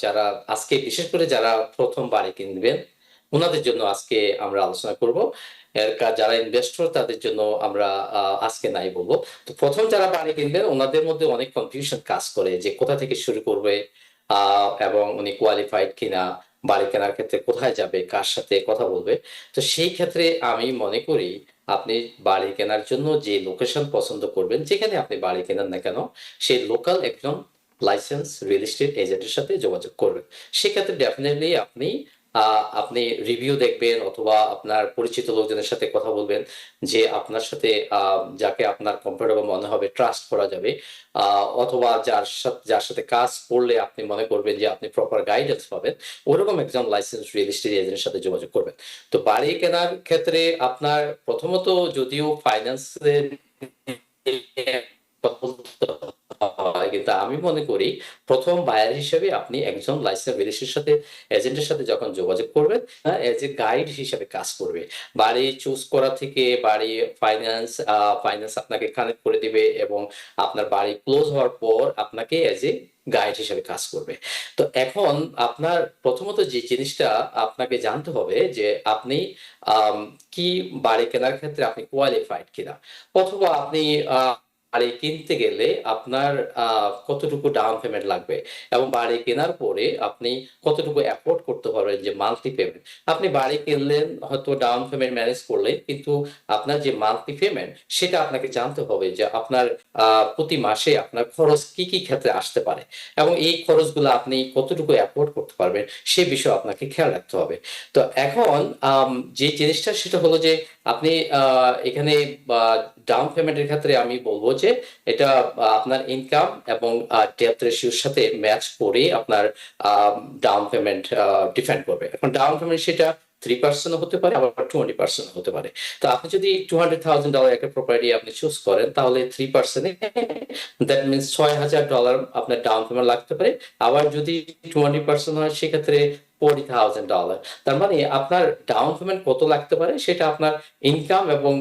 যারা আজকে বিশেষ করে যারা প্রথম বাড়ি কিনবেন ওনাদের জন্য আজকে আমরা আলোচনা করব। যারা ইনভেস্টর তাদের জন্য আমরা আজকে নাই বলবো। তো প্রথম যারা বাড়ি কিনবেন ওনাদের মধ্যে অনেক কনফিউশন কাজ করে যে কোথা থেকে শুরু করবে, এবং উনি কোয়ালিফাইড কিনা, বাড়ি কেনার ক্ষেত্রে কোথায় যাবে, কার সাথে কথা বলবে। তো সেই ক্ষেত্রে আমি মনে করি আপনি বাড়ি কেনার জন্য যে লোকেশন পছন্দ করবেন, যেখানে আপনি বাড়ি কেনেন না কেন, সেই লোকাল একজন লাইসেন্স রিয়েল এস্টেট এজেন্টের সাথে যোগাযোগ করবেন। সেক্ষেত্রে ডেফিনেটলি আপনি রিভিউ দেখবেন অথবা আপনার পরিচিত লোকজনের সাথে কথা বলবেন, যে আপনার সাথে যাকে আপনার কমফোর্টেবল মনে হবে, ট্রাস্ট করা যাবে, অথবা যার সাথে কাজ করলে আপনি মনে করবেন যে আপনি প্রপার গাইডেন্স পাবেন, ওরকম একজন লাইসেন্স রিয়েল এস্টেট এজেন্টের সাথে যোগাযোগ করবেন। তো বাড়ি কেনার ক্ষেত্রে আপনার প্রথমত যদিও ফাইন্যান্সের হয়, কিন্তু আমি মনে করি প্রথম বায়ার হিসেবে আপনি একজন লাইসেন্স রিয়েলিস্টের সাথে এজেন্টের সাথে যখন যোগাযোগ করবেন, এজ এ গাইড হিসেবে কাজ করবে। বাড়ি চুজ করা থেকে বাড়ি ফাইন্যান্স আপনাকে কানেক্ট করে দিবে, এবং আপনার বাড়ি ক্লোজ হওয়ার পর আপনাকে এজ এ গাইড হিসেবে কাজ করবে। তো এখন আপনার প্রথমত যে জিনিসটা আপনাকে জানতে হবে যে আপনি কি বাড়ি কেনার ক্ষেত্রে আপনি কোয়ালিফাইড কিনা, অথবা আপনি বাড়ি কিনতে গেলে আপনার কতটুকু ডাউন পেমেন্ট লাগবে, এবং বাড়ি কেনার পরে আপনি কতটুকু অ্যাফোর্ড করতে পারবেন যে মান্থলি পেমেন্ট। আপনি বাড়ি কিনলেন, হয়তো ডাউন পেমেন্ট ম্যানেজ করলেন, কিন্তু আপনার যে মান্থলি পেমেন্ট সেটা আপনাকে জানতে হবে যে আপনার প্রতি মাসে আপনার খরচ কি কি ক্ষেত্রে আসতে পারে, এবং এই খরচগুলো আপনি কতটুকু অ্যাফোর্ড করতে পারবেন সে বিষয়ে আপনাকে খেয়াল রাখতে হবে। তো এখন যে জিনিসটা সেটা হলো যে আপনি এখানে ডাউন পেমেন্টের ক্ষেত্রে আমি বলবো যে এটা আপনার ইনকাম এবং ডেপ্থ রেশিওর সাথে ম্যাচ করে আপনার ডাউন পেমেন্ট ডিপেন্ড করবে। এখন ডাউন পেমেন্ট সেটা 3% হতে পারে, আবার 20% হতে পারে। তো আপনি যদি $200,000 একটা প্রপার্টি আপনি চুজ করেন, তাহলে 3% দ্যাট মিনস $6,000 আপনার ডাউন পেমেন্ট লাগতে পারে। আবার যদি 20% হয় সেক্ষেত্রে $40,000। তার মানে আপনার ডাউন পেমেন্ট কত লাগতে পারে সেটা আপনার ইনকাম এবং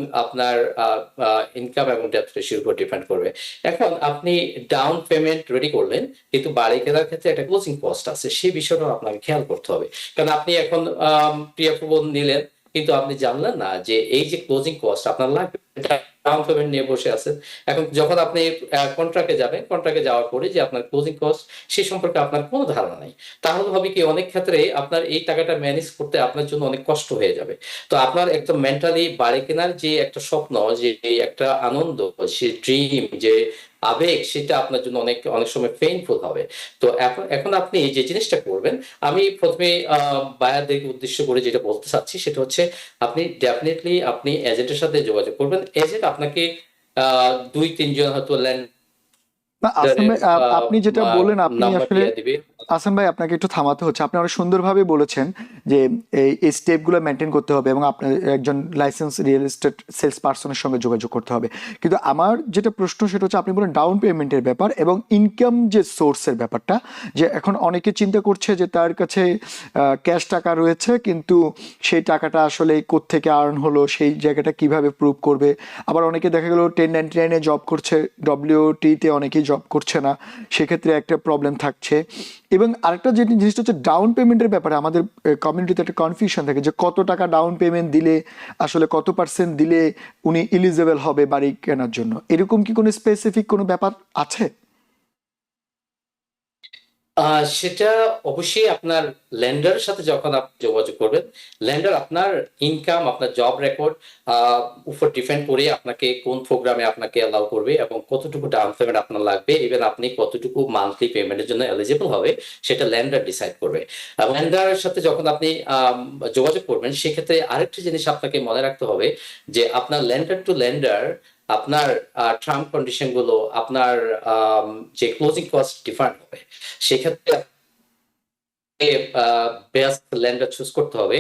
ডেপ্থ রেশিওর উপর ডিপেন্ড করবে। এখন আপনি ডাউন পেমেন্ট রেডি করলেন, কিন্তু বাড়ি কেনার ক্ষেত্রে একটা ক্লোজিং কস্ট আছে, সেই বিষয়টাও আপনাকে খেয়াল করতে হবে। কারণ আপনি এখন প্রি অ্যাপ্রুভাল নিলেন, কিন্তু আপনি জানলেন না যে এই যে ক্লোজিং কস্ট আপনার লাগবে, ডাউন পেমেন্ট নিয়ে বসে আছেন। এখন যখন আপনি কন্ট্রাক্টে যাওয়ার পরে যে আপনার ক্লোজিং কস্ট সে সম্পর্কে আপনার কোনো ধারণা নাই, তাহলে হবে কি অনেক ক্ষেত্রে আপনার এই টাকাটা ম্যানেজ করতে আপনার জন্য অনেক কষ্ট হয়ে যাবে। তো আপনার একদম মেন্টালি বাড়ি কেনার যে একটা স্বপ্ন, যে একটা আনন্দ, সে ড্রিম, যে আবেগ, সেটা আপনার জন্য অনেক অনেক সময় পেইনফুল হবে। তো এখন আপনি যে জিনিসটা করবেন, আমি প্রথমে বায়ারদেরকে উদ্দেশ্য করে যেটা বলতে চাচ্ছি সেটা হচ্ছে আপনি এজেন্টের সাথে যোগাযোগ করবেন। এজেন্ট আপনাকে 2-3 জন হয়তো ল্যান্ড না আহসান ভাই, আপনি যেটা বললেন, আপনি নাম্বার আসলে দিয়ে দিবে। আহসান ভাই, আপনাকে একটু থামাতে হচ্ছে। আপনি অনেক সুন্দরভাবে বলেছেন যে এই স্টেপগুলো মেনটেন করতে হবে এবং আপনার একজন লাইসেন্স রিয়েল এস্টেট সেলস পার্সনের সঙ্গে যোগাযোগ করতে হবে। কিন্তু আমার যেটা প্রশ্ন সেটা হচ্ছে, আপনি বলেন ডাউন পেমেন্টের ব্যাপার এবং ইনকাম যে সোর্সের ব্যাপারটা, যে এখন অনেকে চিন্তা করছে যে তার কাছে ক্যাশ টাকা রয়েছে, কিন্তু সেই টাকাটা আসলে কোত্থেকে আর্ন হলো, সেই জায়গাটা কিভাবে প্রুভ করবে। আবার অনেকে দেখা গেল 1099-এ জব করছে, WT-তে অনেকেই জব করছে না, সেক্ষেত্রে একটা প্রবলেম থাকছে। এবং আরেকটা যে জিনিসটা হচ্ছে ডাউন পেমেন্টের ব্যাপারে আমাদের কমিউনিটিতে একটা কনফিউশন থাকে যে কত টাকা ডাউন পেমেন্ট দিলে আসলে কত পার্সেন্ট দিলে উনি এলিজেবল হবে বাড়ি কেনার জন্য, এরকম কি কোনো স্পেসিফিক কোনো ব্যাপার আছে? সেটা অবশ্যই আপনার ল্যান্ডারের সাথে যখন আপনি যোগাযোগ করবেন, ল্যান্ডার আপনার ইনকাম, আপনার জব রেকর্ড উপর ডিপেন্ড করে আপনাকে কোন প্রোগ্রামে আপনাকে অ্যালাউ করবে এবং কতটুকু ডাউন পেমেন্ট আপনার লাগবে, ইভেন আপনি কতটুকু মান্থলি পেমেন্টের জন্য এলিজিবল হবে, সেটা ল্যান্ডার ডিসাইড করবে। ল্যান্ডারের সাথে যখন আপনি যোগাযোগ করবেন, সেক্ষেত্রে আরেকটি জিনিস আপনাকে মনে রাখতে হবে যে আপনার ল্যান্ডার টু ল্যান্ডার আপনার টার্ম কন্ডিশন গুলো, আপনার যে ক্লোজিং কস্ট ডিফারেন্ট হবে। সেক্ষেত্রে বেস্ট ল্যান্ডার চুজ করতে হবে।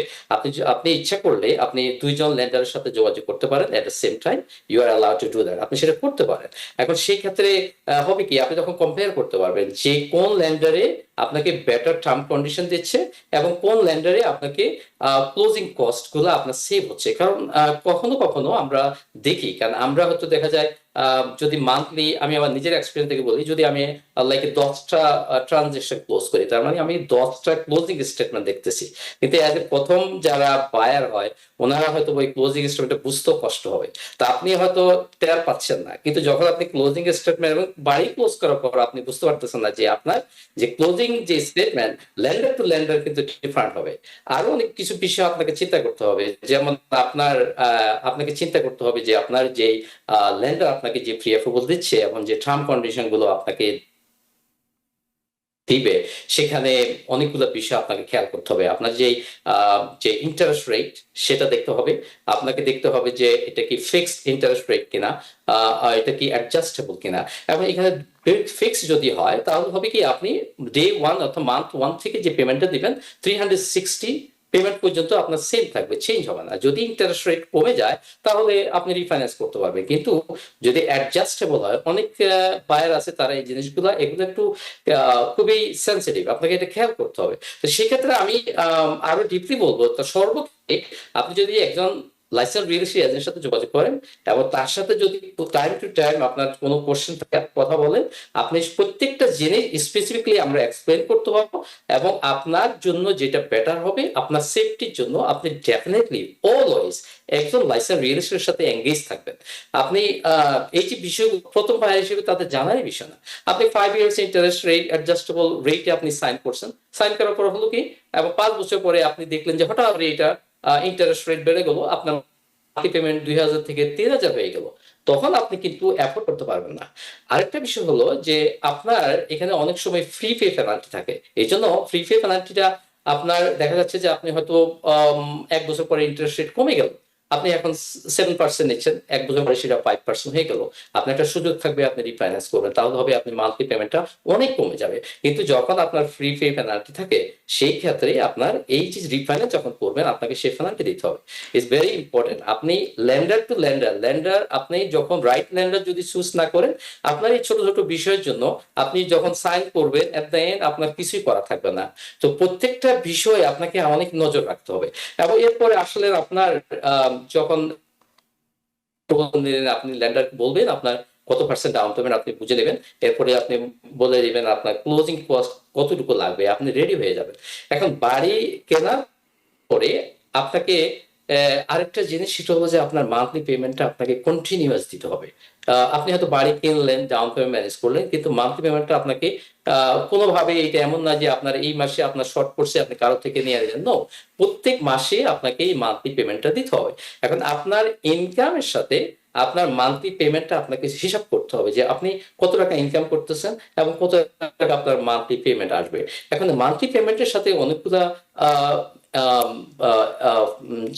আপনি ইচ্ছা করলে আপনি দুইজন ল্যান্ডারের সাথে যোগাযোগ করতে পারেন at the same time, you are allowed to do that, আপনি সেটা করতে পারেন। এখন সেই ক্ষেত্রে হবে কি, আপনি তখন কম্পেয়ার করতে পারবেন যে কোন ল্যান্ডারে আপনাকে বেটার টার্ম কন্ডিশন দিচ্ছে এবং কোন ল্যান্ডারে আপনাকে ক্লোজিং কস্ট গুলো আপনার সেভ হচ্ছে। কারণ কখনো কখনো আমরা দেখি, কারণ আমরা হয়তো দেখা যায় যদি মান্থলি, আমি আমার নিজের এক্সপিরিয়েন্স থেকে বলি, যদি আমি লাইক 10টা ট্রানজেকশন ক্লোজ করি, তার মানে আমি 10টা ক্লোজিং স্টেটমেন্ট দেখতেছি, কিন্তু এজ এ প্রথম যারা বায়ার হয় ওনারা হয়তো ওই ক্লোজিং স্টেটমেন্টটা বুঝতেও কষ্ট হবে, তা আপনি হয়তো টের পাচ্ছেন না। কিন্তু যখন আপনি ক্লোজিং স্টেটমেন্ট এবং বাড়ি ক্লোজ করার পর আপনি বুঝতে পারতেছেন না যে আপনার যে ক্লোজিং যে স্টেটমেন্ট ল্যান্ডার টু ল্যান্ডার কিন্তু ডিফারেন্ট হবে। আরো অনেক কিছু বিষয় আপনাকে চিন্তা করতে হবে, যেমন আপনাকে চিন্তা করতে হবে যে আপনার যে ল্যান্ডার আপনাকে যে প্রি অ্যাপ্রুভাল দিচ্ছে এবং যে টার্ম কন্ডিশন গুলো আপনাকে দিবে, সেখানে অনেকগুলো বিষয় আপনাকে খেয়াল করতে হবে। আপনার যে ইন্টারেস্ট রেট সেটা দেখতে হবে, আপনাকে দেখতে হবে যে এটা কি ফিক্সড ইন্টারেস্ট রেট কিনা, এটা কি অ্যাডজাস্টেবল কিনা। এবং এখানে ফিক্স যদি হয় তাহলে হবে কি, আপনি ডে 1 অথবা মান্থ 1 থেকে যে পেমেন্টটা দিবেন 360 পেমেন্ট পর্যন্ত আপনার সেম থাকবে, চেঞ্জ হবে না। যদি ইন্টারেস্ট রেট কমে যায় তাহলে আপনি রিফাইন্যান্স করতে পারবেন, কিন্তু যদি অ্যাডজাস্টেবল হয়, অনেক বায়ার আছে তারা এই জিনিসগুলো এগুলো একটু খুবই সেন্সিটিভ, আপনাকে এটা খেয়াল করতে হবে। তো সেক্ষেত্রে আমি আরো ডিপলি বলবো, তো সর্বোপরি আপনি যদি একজন লাইসেন্স রিয়েল এস্টেট এজেন্টের সাথে যোগাযোগ করেন এবং তার সাথে যদি টাইম টু টাইম আপনার কোনো কোশ্চেন থাকে কথা বলেন, আপনি প্রত্যেকটা জিনিস স্পেসিফিকলি আমরা এক্সপ্লেন করতে পারবো এবং আপনার জন্য যেটা বেটার হবে, আপনার সেফটির জন্য আপনি ডেফিনেটলি অলওয়েজ একজন লাইসেন্স রিয়েল এস্টেটের সাথে এঙ্গেজ থাকবেন। আপনি এই যে বিষয় প্রথম বায়ার হিসেবে তাদের জানারই বিষয় না। আপনি 5 ইয়ার্স ইন্টারেস্ট রেট অ্যাডজাস্টেবল রেটে আপনি সাইন করছেন, সাইন করার পর হলো কি, এবং 5 বছর পরে আপনি দেখলেন যে হঠাৎ এটা ইন্টারেস্ট রেট বেড়ে গেল, আপনার পেমেন্ট 2000 থেকে 3000 হয়ে গেল, তখন আপনি কিন্তু অ্যাফোর্ড করতে পারবেন না। আরেকটা বিষয় হলো যে আপনার এখানে অনেক সময় ফ্রি পে পেনাল্টি থাকে। এই জন্য ফ্রি পে পেনাল্টিটা আপনার দেখা যাচ্ছে যে আপনি হয়তো 1 বছর পরে ইন্টারেস্ট রেট কমে গেল, আপনি এখন 7% নিচ্ছেন, 1 বছর পরে সেটা 5% হয়ে গেল, আপনার একটা সুযোগ থাকবে আপনি রিফাইন্যান্স করবেন, তাহলে হবে আপনি মান্থলি পেমেন্টটা অনেক কমে যাবে। কিন্তু যখন আপনার ফ্রি পে পেনাল্টি থাকে, সেই ক্ষেত্রে আপনার এই যে রিফাইন্যান্স যখন করবেন আপনাকে সেই পেনাল্টি দিতে হবে। It's very important. আপনি ল্যান্ডার টু ল্যান্ডার আপনি যখন রাইট ল্যান্ডার যদি চুজ না করেন, আপনার এই ছোট ছোট বিষয়ের জন্য আপনি যখন সাইন করবেন এট দ্য এন্ড আপনার কিছুই করা থাকবে না। তো প্রত্যেকটা বিষয়ে আপনাকে অনেক নজর রাখতে হবে। এবং এরপরে আসলে আপনার যখন আপনি ল্যান্ডার বলবেন আপনার কত পার্সেন্ট ডাউন পেমেন্ট আপনি বুঝে নেবেন, এরপরে আপনি বলে দিবেন আপনার ক্লোজিং কস্ট কতটুকু লাগবে, আপনি রেডি হয়ে যাবেন। এখন বাড়ি কেনার পরে আপনাকে আরেকটা জিনিস, সেটা হলো যে আপনার মান্থলি পেমেন্টটা আপনাকে কন্টিনিউয়াস দিতে হবে। আপনি হয়তো বাড়ি কিনলেন, ডাউন পেমেন্ট ম্যানেজ করলেন, কিন্তু মান্থলি পেমেন্টটা আপনাকে কোনোভাবে, এটা এমন না যে আপনার এই মাসে আপনার শর্ট পড়ছে আপনি কারো থেকে নিয়ে নিলেন, নো, প্রত্যেক মাসে আপনাকে এই মান্থলি পেমেন্টটা দিতে হবে। এখন আপনার ইনকামের সাথে আপনার মান্থলি পেমেন্টটা আপনাকে হিসাব করতে হবে যে আপনি কত টাকা ইনকাম করতেছেন এবং কত টাকা আপনার মান্থলি পেমেন্ট আসবে। এখন মান্থলি পেমেন্টের সাথে অনেকগুলা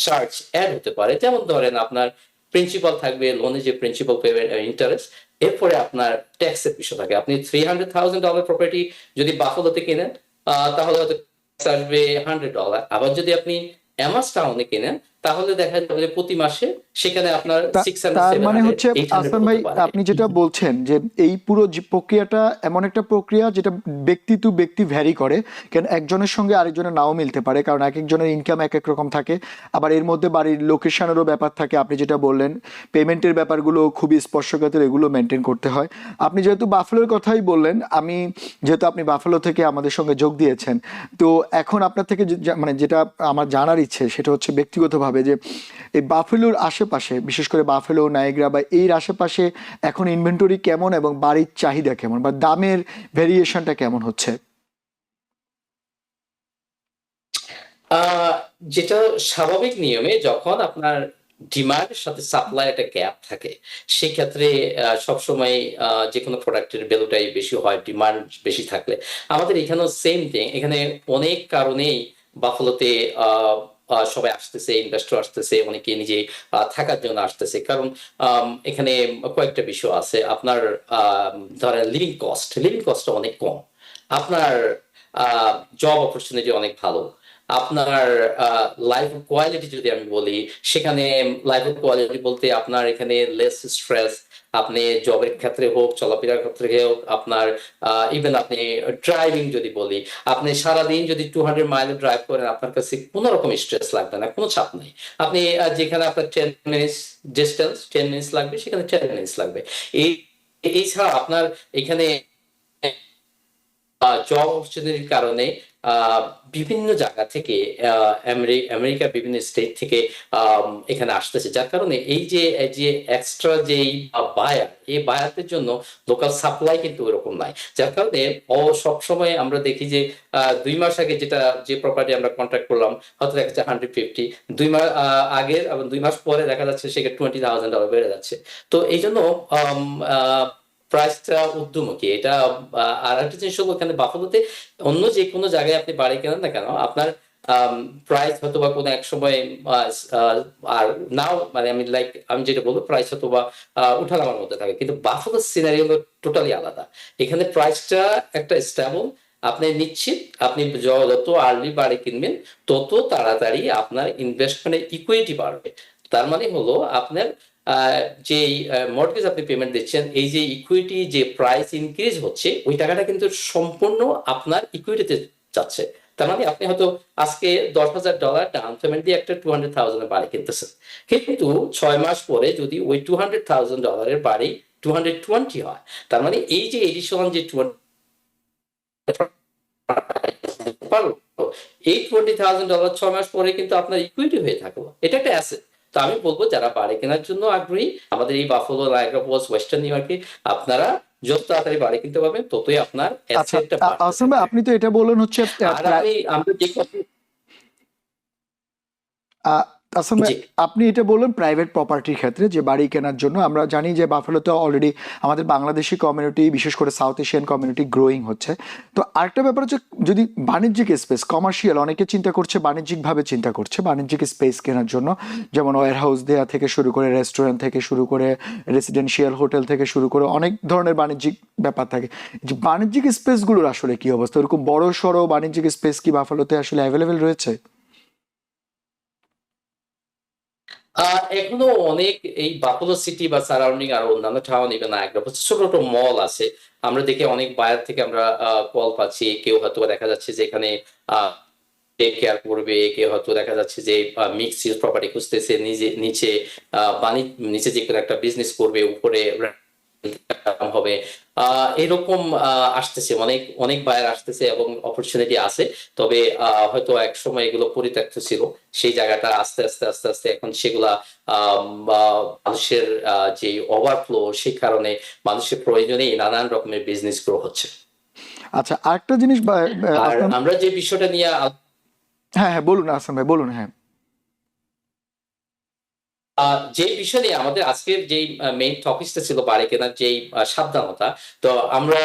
চার্জ অ্যাড হতে পারে, যেমন ধরেন আপনার প্রিন্সিপাল থাকবে, লোনে যে প্রিন্সিপাল পেমেন্ট ইন্টারেস্ট, এরপরে আপনার ট্যাক্সের বিষয় থাকে। আপনি $300,000 প্রপার্টি যদি বাফলোতে কেনেন তাহলে হয়তো আসবে $100। আবার যদি আপনি এমাস টাউনে কেনেন তাহলে দেখা যাবে যে প্রতি মাসে সেখানে আপনার তা- 600 তার মানে 700 হচ্ছে 800 আসাম ভাই, হতে পারে। আপনি যেটা বলছেন যে এই পুরো প্রক্রিয়াটা এমন একটা প্রক্রিয়া যেটা ব্যক্তি টু ব্যক্তি ভ্যারি করে, কারণ একজনের সঙ্গে আরেকজনের নাও মিলতে পারে, কারণ এক একজনের ইনকাম এক এক রকম থাকে। আবার এর মধ্যে বাড়ির লোকেশনেরও ব্যাপার থাকে, আপনি যেটা বললেন পেমেন্টের ব্যাপারগুলো খুবই স্পর্শকাতর, এগুলো মেনটেন করতে হয়। আপনি যেহেতু বাফেলোর কথাই বললেন, যেহেতু আপনি বাফেলো থেকে আমাদের সঙ্গে যোগ দিয়েছেন, তো এখন আপনার থেকে মানে যেটা আমার জানার ইচ্ছে সেটা হচ্ছে ব্যক্তিগতভাবে যে এই বাফেলোর আশেপাশে, বিশেষ করে বাফেলো, নায়াগ্রা বা এর আশেপাশে এখন ইনভেন্টরি কেমন এবং বাড়ির চাহিদা কেমন বা দামের ভেরিয়েশনটা কেমন হচ্ছে? আহ, যেটা স্বাভাবিক নিয়মে যখন আপনার ডিমান্ডের সাথে সাপ্লাই একটা গ্যাপ থাকে, সেক্ষেত্রে সবসময় যে কোনো প্রোডাক্টের ভ্যালুটাই বেশি হয় ডিমান্ড বেশি থাকলে। আমাদের এখানেও সেম থিং, এখানে অনেক কারণেই বাফলোতে সবাই আসতেছে, ইনভেস্টর আসতেছে, অনেকে নিজে থাকার জন্য আসতেছে। কারণ এখানে কয়েকটা বিষয় আছে। আপনার ধরেন লিভিং কস্টটা অনেক কম, আপনার জব অপরচুনিটি অনেক ভালো, আপনার লাইফ কোয়ালিটি যদি আমি বলি, সেখানে লাইফ কোয়ালিটি বলতে আপনার এখানে লেস স্ট্রেস। আপনি জবের ক্ষেত্রে হোক, চলাফেরার ক্ষেত্রে হোক, আপনার ইভেন আপনি ড্রাইভিং যদি বলি, আপনি সারাদিন যদি 200 মাইল ড্রাইভ করেন, আপনার কাছে কোনো রকম স্ট্রেস লাগবে না, কোনো চাপ নেই। আপনি যেখানে আপনার 10 মিনিটস ডিস্টেন্স, 10 মিনিটস লাগবে, সেখানে 10 মিনিটস লাগবে। এই এছাড়া আপনার এখানে জব অপরচুনিটির কারণে বিভিন্ন জায়গা থেকে আমেরিকার বিভিন্ন স্টেট থেকে এখানে আসতেছে, যার কারণে এই যে এক্সট্রা যে বায়ার, এই বায়ারদের জন্য লোকাল সাপ্লাই কিন্তু ওরকম নাই। যার কারণে সবসময় আমরা দেখি যে 2 মাস আগে যে প্রপার্টি আমরা কন্ট্রাক্ট করলাম, হয়তো দেখা যাচ্ছে 150, 2 মাস আগের, আবার 2 মাস পরে দেখা যাচ্ছে সেখানে $20,000 বেড়ে যাচ্ছে। তো এই জন্য প্রাইসটা ঊর্ধ্বমুখী এটা। আর একটা জিনিস হলো, এখানে বাফেলোতে অন্য যে কোনো জায়গায় আপনি বাড়ি কেনেন না কেন, আপনার প্রাইস হয়তো বা কোনো এক সময় আর নাও, মানে আমি যেটা বলবো, প্রাইস হয়তো বা উঠানামার মধ্যে থাকে, কিন্তু বাফেলোর সিনারি হলো টোটালি আলাদা। এখানে প্রাইসটা একটা স্টেবল, আপনি নিশ্চিত। আপনি যত আর্লি বাড়ি কিনবেন, তত তাড়াতাড়ি আপনার ইনভেস্টমেন্টের ইকুইটি বাড়বে। তার মানে হলো আপনার যে মর্টগেজ আপনি পেমেন্ট দিচ্ছেন, এই যে ইকুইটি যে প্রাইস ইনক্রিজ হচ্ছে, ওই টাকাটা কিন্তু সম্পূর্ণ আপনার ইকুইটিতে যাচ্ছে। তার মানে আপনি হয়তো আজকে $10,000 ডাউন পেমেন্ট দিয়ে একটা 200,000 বাড়ি কিনতেছেন, কিন্তু 6 মাস পরে যদি ওই $200,000 বাড়ি 220 হয়, তার মানে এই যে এডিশনাল যে 20 এই $20,000 6 মাস পরে কিন্তু আপনার ইকুইটি হয়ে থাকলো, এটা একটা অ্যাসেট। তো আমি বলবো যারা বাড়ি কেনার জন্য আগ্রহী, আমাদের এই Buffalo, Niagara Falls, Western New ইয়র্কে আপনারা যত তাড়াতাড়ি বাড়ি কিনতে পারবেন, ততই আপনার আচ্ছা, অ্যাসেটটা বাড়তে আসলাম ভাই, থাকবে। আপনি তো এটা বললেন হচ্ছে আর আমরা যে আহ, আসলে জি আপনি এটা বললেন প্রাইভেট প্রপার্টির ক্ষেত্রে যে বাড়ি কেনার জন্য। আমরা জানি যে বাফেলোতে অলরেডি আমাদের বাংলাদেশি কমিউনিটি, বিশেষ করে সাউথ এশিয়ান কমিউনিটি গ্রোয়িং হচ্ছে। তো আরেকটা ব্যাপার হচ্ছে, যদি বাণিজ্যিক স্পেস, কমার্শিয়াল, অনেকে চিন্তা করছে বাণিজ্যিকভাবে চিন্তা করছে বাণিজ্যিক স্পেস কেনার জন্য, যেমন ওয়্যার হাউস দেওয়া থেকে শুরু করে, রেস্টুরেন্ট থেকে শুরু করে, রেসিডেন্সিয়াল হোটেল থেকে শুরু করে, অনেক ধরনের বাণিজ্যিক ব্যাপার থাকে। যে বাণিজ্যিক স্পেসগুলোর আসলে কি অবস্থা? এরকম বড় সড়ো বাণিজ্যিক স্পেস কি বাফেলোতে আসলে অ্যাভেলেবেল রয়েছে? এখনো অনেক এই বাফেলো সিটি বা সারাউন্ডিং আর অন্যান্য টাউন, ইভেন নায়াগ্রা, ছোট ছোট মল আছে। আমরা দেখি অনেক বায়ার থেকে আমরা কল পাচ্ছি, কেউ হয়তো দেখা যাচ্ছে যে এখানে টেক কেয়ার করবে, কেউ হয়তো দেখা যাচ্ছে যে মিক্স ইউজ প্রপার্টি খুঁজতেছে, নিচে নিচে যে কোনো একটা বিজনেস করবে, উপরে হবে। এরকম আসতেছে, অনেক অনেক বায়ার আসতেছে এবং অপরচুনিটি আছে। তবে হয়তো এক সময় এগুলো পরিত্যক্ত ছিল, সেই জায়গাটা আস্তে আস্তে আস্তে আস্তে এখন সেগুলা মানুষের যে ওভারফ্লো, সেই কারণে মানুষের প্রয়োজনে নানান রকমের বিজনেস গ্রো হচ্ছে। আচ্ছা, আরেকটা জিনিস আর আসলাম। আমরা যে বিষয়টা নিয়ে হ্যাঁ হ্যাঁ, বলুন আসলাম ভাই, বলুন। হ্যাঁ, যে বিষয় নিয়ে আমাদের আজকের যেই মেইন টপিকটা ছিল, বাড়ি কেনার যেই সাবধানতা, তো আমরা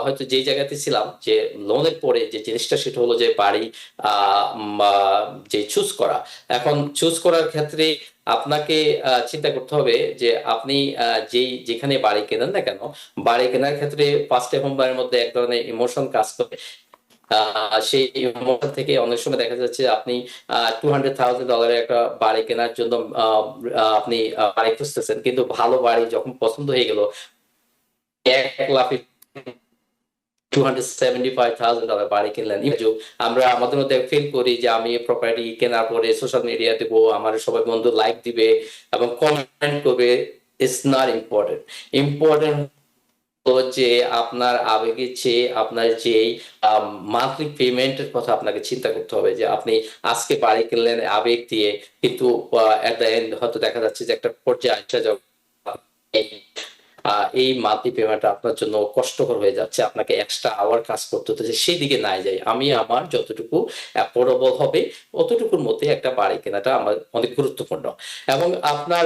হয়তো যেই জায়গাতে ছিলাম যে লোনের পরে যে জিনিসটা, সেটা হলো যে বাড়ি যে চুজ করা। এখন চুজ করার ক্ষেত্রে আপনাকে চিন্তা করতে হবে যে আপনি যেখানে বাড়ি কেনেন না কেন, বাড়ি কেনার ক্ষেত্রে ফার্স্টে হোম বায়ের মধ্যে এক ধরনের ইমোশন কাজ করে। সেই মডেল থেকে অনেক সময় দেখা যাচ্ছে আপনি $200,000 একটা বাড়ি কেনার জন্য আপনি বাড়ি খুঁজতেছেন, কিন্তু ভালো বাড়ি যখন পছন্দ হয়ে গেল 1 লাখ $275,000 বাড়ি কিনলেন। আমরা আমাদের মধ্যে ফিল করি যে আমি প্রপার্টি কেনার পরে সোশ্যাল মিডিয়া দেবো, আমার সবাই বন্ধু লাইক দিবে এবং কমেন্ট করবে। It's not important. ইম্পর্টেন্ট যে আপনার আবেগের চেয়ে আপনার যে মান্থলি পেমেন্টের কথা আপনাকে চিন্তা করতে হবে, যে আপনি আজকে বাড়ি কিনলেন আবেগ দিয়ে, কিন্তু এট দ্য এন্ড হয়তো দেখা যাচ্ছে যে একটা পর্যায়ে আসা যাবে এই মান্থলি পেমেন্টটা আপনার জন্য কষ্টকর হয়ে যাচ্ছে, আপনাকে এক্সট্রা আওয়ার কাজ করতে হচ্ছে। সেই দিকে নাই যাই, আমি আমার যতটুকু অ্যাফোর্ডেবল হবে অতটুকুর মধ্যে একটা বাড়ি কেনাটা আমার অনেক গুরুত্বপূর্ণ। এবং আপনার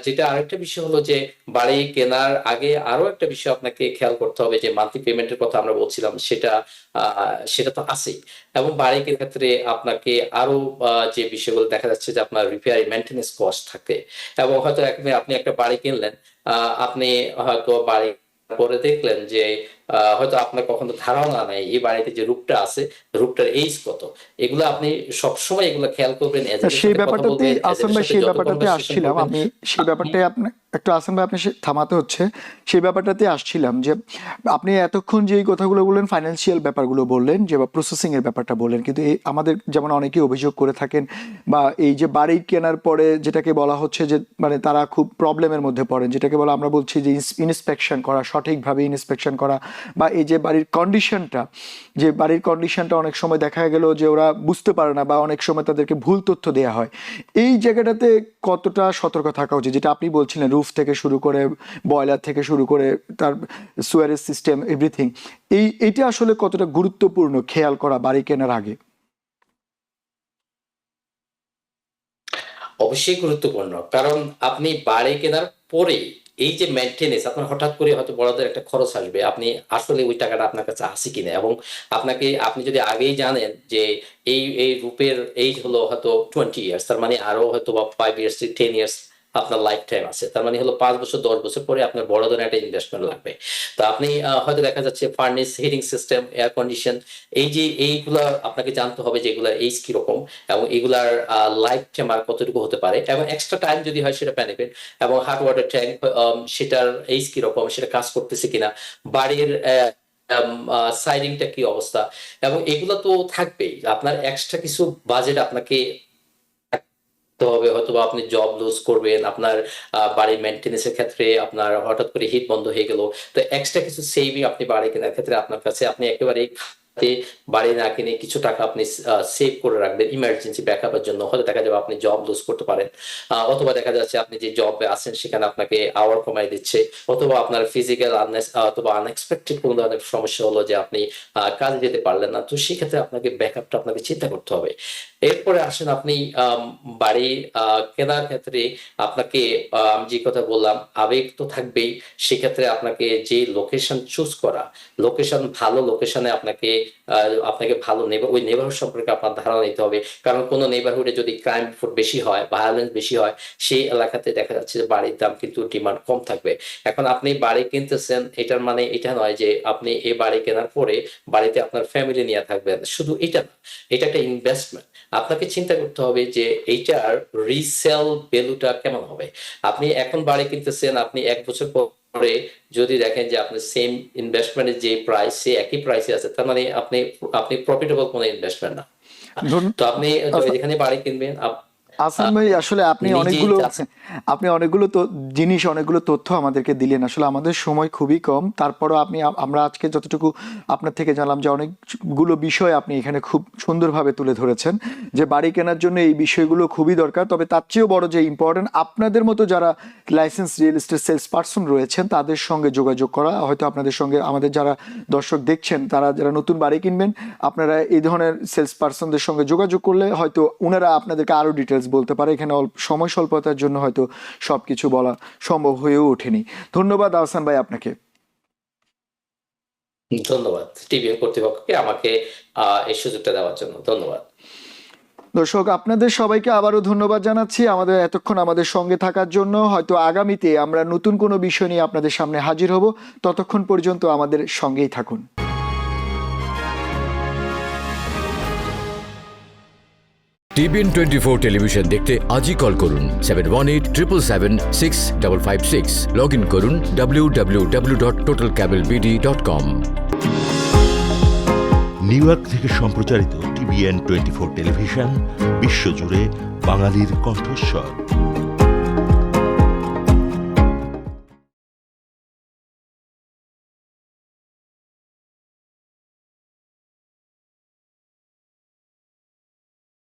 যেটা আরেকটা বিষয় হলো যে বাড়ি কেনার আগে আরো একটা বিষয় আপনাকে খেয়াল করতে হবে, যে মান্থলি পেমেন্টের কথা আমরা বলছিলাম, সেটা তো আছেই। এবং বাড়ি কেনার ক্ষেত্রে আপনাকে আরো যে বিষয়গুলো দেখা যাচ্ছে যে আপনার রিপেয়ার মেইনটেনেন্স কস্ট থাকে। এবং হয়তো আপনি একটা বাড়ি কিনলেন, আপনি হয়তো বাড়ি করে দেখলেন যে হয়তো আপনার কখনো ধারণা নাই এই বাড়িতে যে রূপটা আছে, রূপটার এইজ কত। এগুলো আপনি সবসময় এগুলো খেয়াল করবেন, সেই ব্যাপারটাতে আসাম ভাই, সেই ব্যাপারটাতে আসছিলাম আমি, সেই ব্যাপারটাই আপনি একটু আসাম ভাই আপনি থামাতে হচ্ছে, সেই ব্যাপারটাতে আসছিলাম যে আপনি এতক্ষণ যে এই কথাগুলো বললেন, ফাইন্যান্সিয়াল ব্যাপারগুলো বললেন, যে বা প্রসেসিং এর ব্যাপারটা বললেন, কিন্তু এই আমাদের যেমন অনেকেই অভিযোগ করে থাকেন, বা এই যে বাড়ি কেনার পরে যেটাকে বলা হচ্ছে যে মানে তারা খুব প্রবলেমের মধ্যে পড়েন, যেটাকে বলা আমরা বলছি যে ইন্সপেকশন করা, সঠিকভাবে ইন্সপেকশন করা, বা এই যে বাড়ির কন্ডিশনটা অনেক সময় দেখা গেল যে ওরা বুঝতে পারে না, বা অনেক সময় তাদেরকে ভুল তথ্য দেওয়া হয়। এই জায়গাটাতে কতটা সতর্ক থাকা উচিত, যেটা আপনি বলছিলেন রুফ থেকে শুরু করে, বয়লার থেকে শুরু করে তার সুয়ারেজ সিস্টেম এভরিথিং, এইটা আসলে কতটা গুরুত্বপূর্ণ খেয়াল করা বাড়ি কেনার আগে? অবশ্যই গুরুত্বপূর্ণ, কারণ আপনি বাড়ি কেনার পরে এই যে মেনটেনেন্স, আপনার হঠাৎ করে হয়তো বড়দের একটা খরচ আসবে, আপনি আসলে ওই টাকাটা আপনার কাছে আছে কিনা। এবং আপনি যদি আগেই জানেন যে এই রূপের এইজ হলো হয়তো 20 ইয়ার্স, তার মানে আরো হয়তো বা 5 ইয়ার্স 10 ইয়ার্স আপনার লাইফ টাইম আছে, তার মানে হলো 5 বছর 10 বছর পরে আপনার বড় ধরনের একটা ইনভেস্টমেন্ট লাগবে। তো আপনি হয়তো দেখা যাচ্ছে furnace, heating system, air condition, এইগুলা আপনাকে জানতে হবে যে এগুলার এইজ কিরকম, এবং এগুলার লাইফ টাইম আর কতটুকু হতে পারে, এবং এক্সট্রা টাইম যদি হয় সেটা বেনিফিট। এবং হট ওয়াটার ট্যাঙ্ক, সেটার এইজ কিরকম, সেটা কাজ করতেছে কিনা, বাড়ির সাইডিংটা কি অবস্থা, এবং এগুলো তো থাকবেই। আপনার এক্সট্রা কিছু বাজেট আপনাকে তো হবে, হয়তো বা আপনি জব লুজ করবেন, আপনার বাড়ির মেনটেন্যান্সের ক্ষেত্রে আপনার হঠাৎ করে হিট বন্ধ হয়ে গেল, তো এক্সট্রা কিছু সেভিং আপনি বাড়ি কেনার ক্ষেত্রে আপনার কাছে, আপনি একেবারে বাড়ি না কিনে কিছু টাকা আপনি সেভ করে রাখবেন ইমার্জেন্সি ব্যাকআপের জন্য। হয়তো দেখা যাবে আপনি জব লুজ করতে পারেন, অথবা দেখা যাচ্ছে আপনি যে জবে আছেন সেখানে আপনাকে আওয়ার কমাই দিচ্ছে, অথবা আপনার ফিজিক্যাল অথবা আনএক্সপেক্টেড কোনো ধরনের সমস্যা হলো যে আপনি কাজে যেতে পারলেন না, তো সেক্ষেত্রে আপনাকে ব্যাকআপটা আপনাকে চিন্তা করতে হবে। এরপরে আসেন আপনি বাড়ি কেনার ক্ষেত্রে আপনাকে আমি যে কথা বললাম, আবেগ তো থাকবেই। সেক্ষেত্রে আপনাকে যে লোকেশন চুজ করা, ভালো লোকেশনে আপনাকে ভালো ওই নেবারহুড সম্পর্কে আপনার ধারণা নিতে হবে। কারণ কোনো নেবারহুডে যদি ক্রাইম বেশি হয়, ভায়োলেন্স বেশি হয়, সেই এলাকাতে দেখা যাচ্ছে যে বাড়ির দাম কিন্তু ডিমান্ড কম থাকবে। এখন আপনি বাড়ি কিনতেছেন, এটার মানে এটা নয় যে আপনি এই বাড়ি কেনার পরে বাড়িতে আপনার ফ্যামিলি নিয়ে থাকবেন, শুধু এটা না, এটা একটা ইনভেস্টমেন্ট। আপনাকে চিন্তা করতে হবে যে এইটার রিসেল ভ্যালুটা কেমন হবে। আপনি এখন বাড়ি কিনতেছেন, আপনি 1 বছর পরে যদি দেখেন যে আপনার সেম ইনভেস্টমেন্টের যে প্রাইস, সে একই প্রাইসে আছে, তার মানে আপনি প্রফিটেবল কোনো ইনভেস্টমেন্ট না। তো আপনি যেখানে বাড়ি কিনবেন আসান ভাই, আসলে আপনি অনেকগুলো জিনিস, অনেকগুলো তথ্য আমাদেরকে দিলেন। আসলে আমাদের সময় খুবই কম, তারপরও আমরা আজকে যতটুকু আপনার থেকে জানলাম যে অনেকগুলো বিষয় আপনি এখানে খুব সুন্দরভাবে তুলে ধরেছেন, যে বাড়ি কেনার জন্য এই বিষয়গুলো খুবই দরকার। তবে তার চেয়েও বড় যে ইম্পর্টেন্ট, আপনাদের মতো যারা licence real estate sales person রয়েছেন তাদের সঙ্গে যোগাযোগ করা। হয়তো আপনাদের সঙ্গে আমাদের যারা দর্শক দেখছেন, তারা যারা নতুন বাড়ি কিনবেন, আপনারা এই ধরনের সেলস পার্সনদের সঙ্গে যোগাযোগ করলে হয়তো ওনারা আপনাদেরকে আরো ডিটেলস বলতে পারে। এখানে সময় স্বল্পতার জন্য হয়তো সবকিছু বলা সম্ভব হয়েও ওঠেনি। ধন্যবাদ আহসান ভাই আপনাকে। ধন্যবাদ টিভিএম কর্তৃপক্ষকে আমাকে এই সুযোগটা দেওয়ার জন্য। ধন্যবাদ দর্শক, আপনাদের সবাইকে আবারও ধন্যবাদ জানাচ্ছি এতক্ষণ আমাদের সঙ্গে থাকার জন্য। হয়তো আগামীতে আমরা নতুন কোনো বিষয় নিয়ে আপনাদের সামনে হাজির হব। ততক্ষণ পর্যন্ত আমাদের সঙ্গেই থাকুন। টিবিএন 24 টেলিভিশন দেখতে আজই কল করুন 7187776556। লগ ইন করুন www.totalcablebd.com। নিউ ইয়র্ক থেকে সম্প্রচারিত টিবিএন 24 টেলিভিশন বিশ্বজুড়ে বাঙালির কণ্ঠস্বর।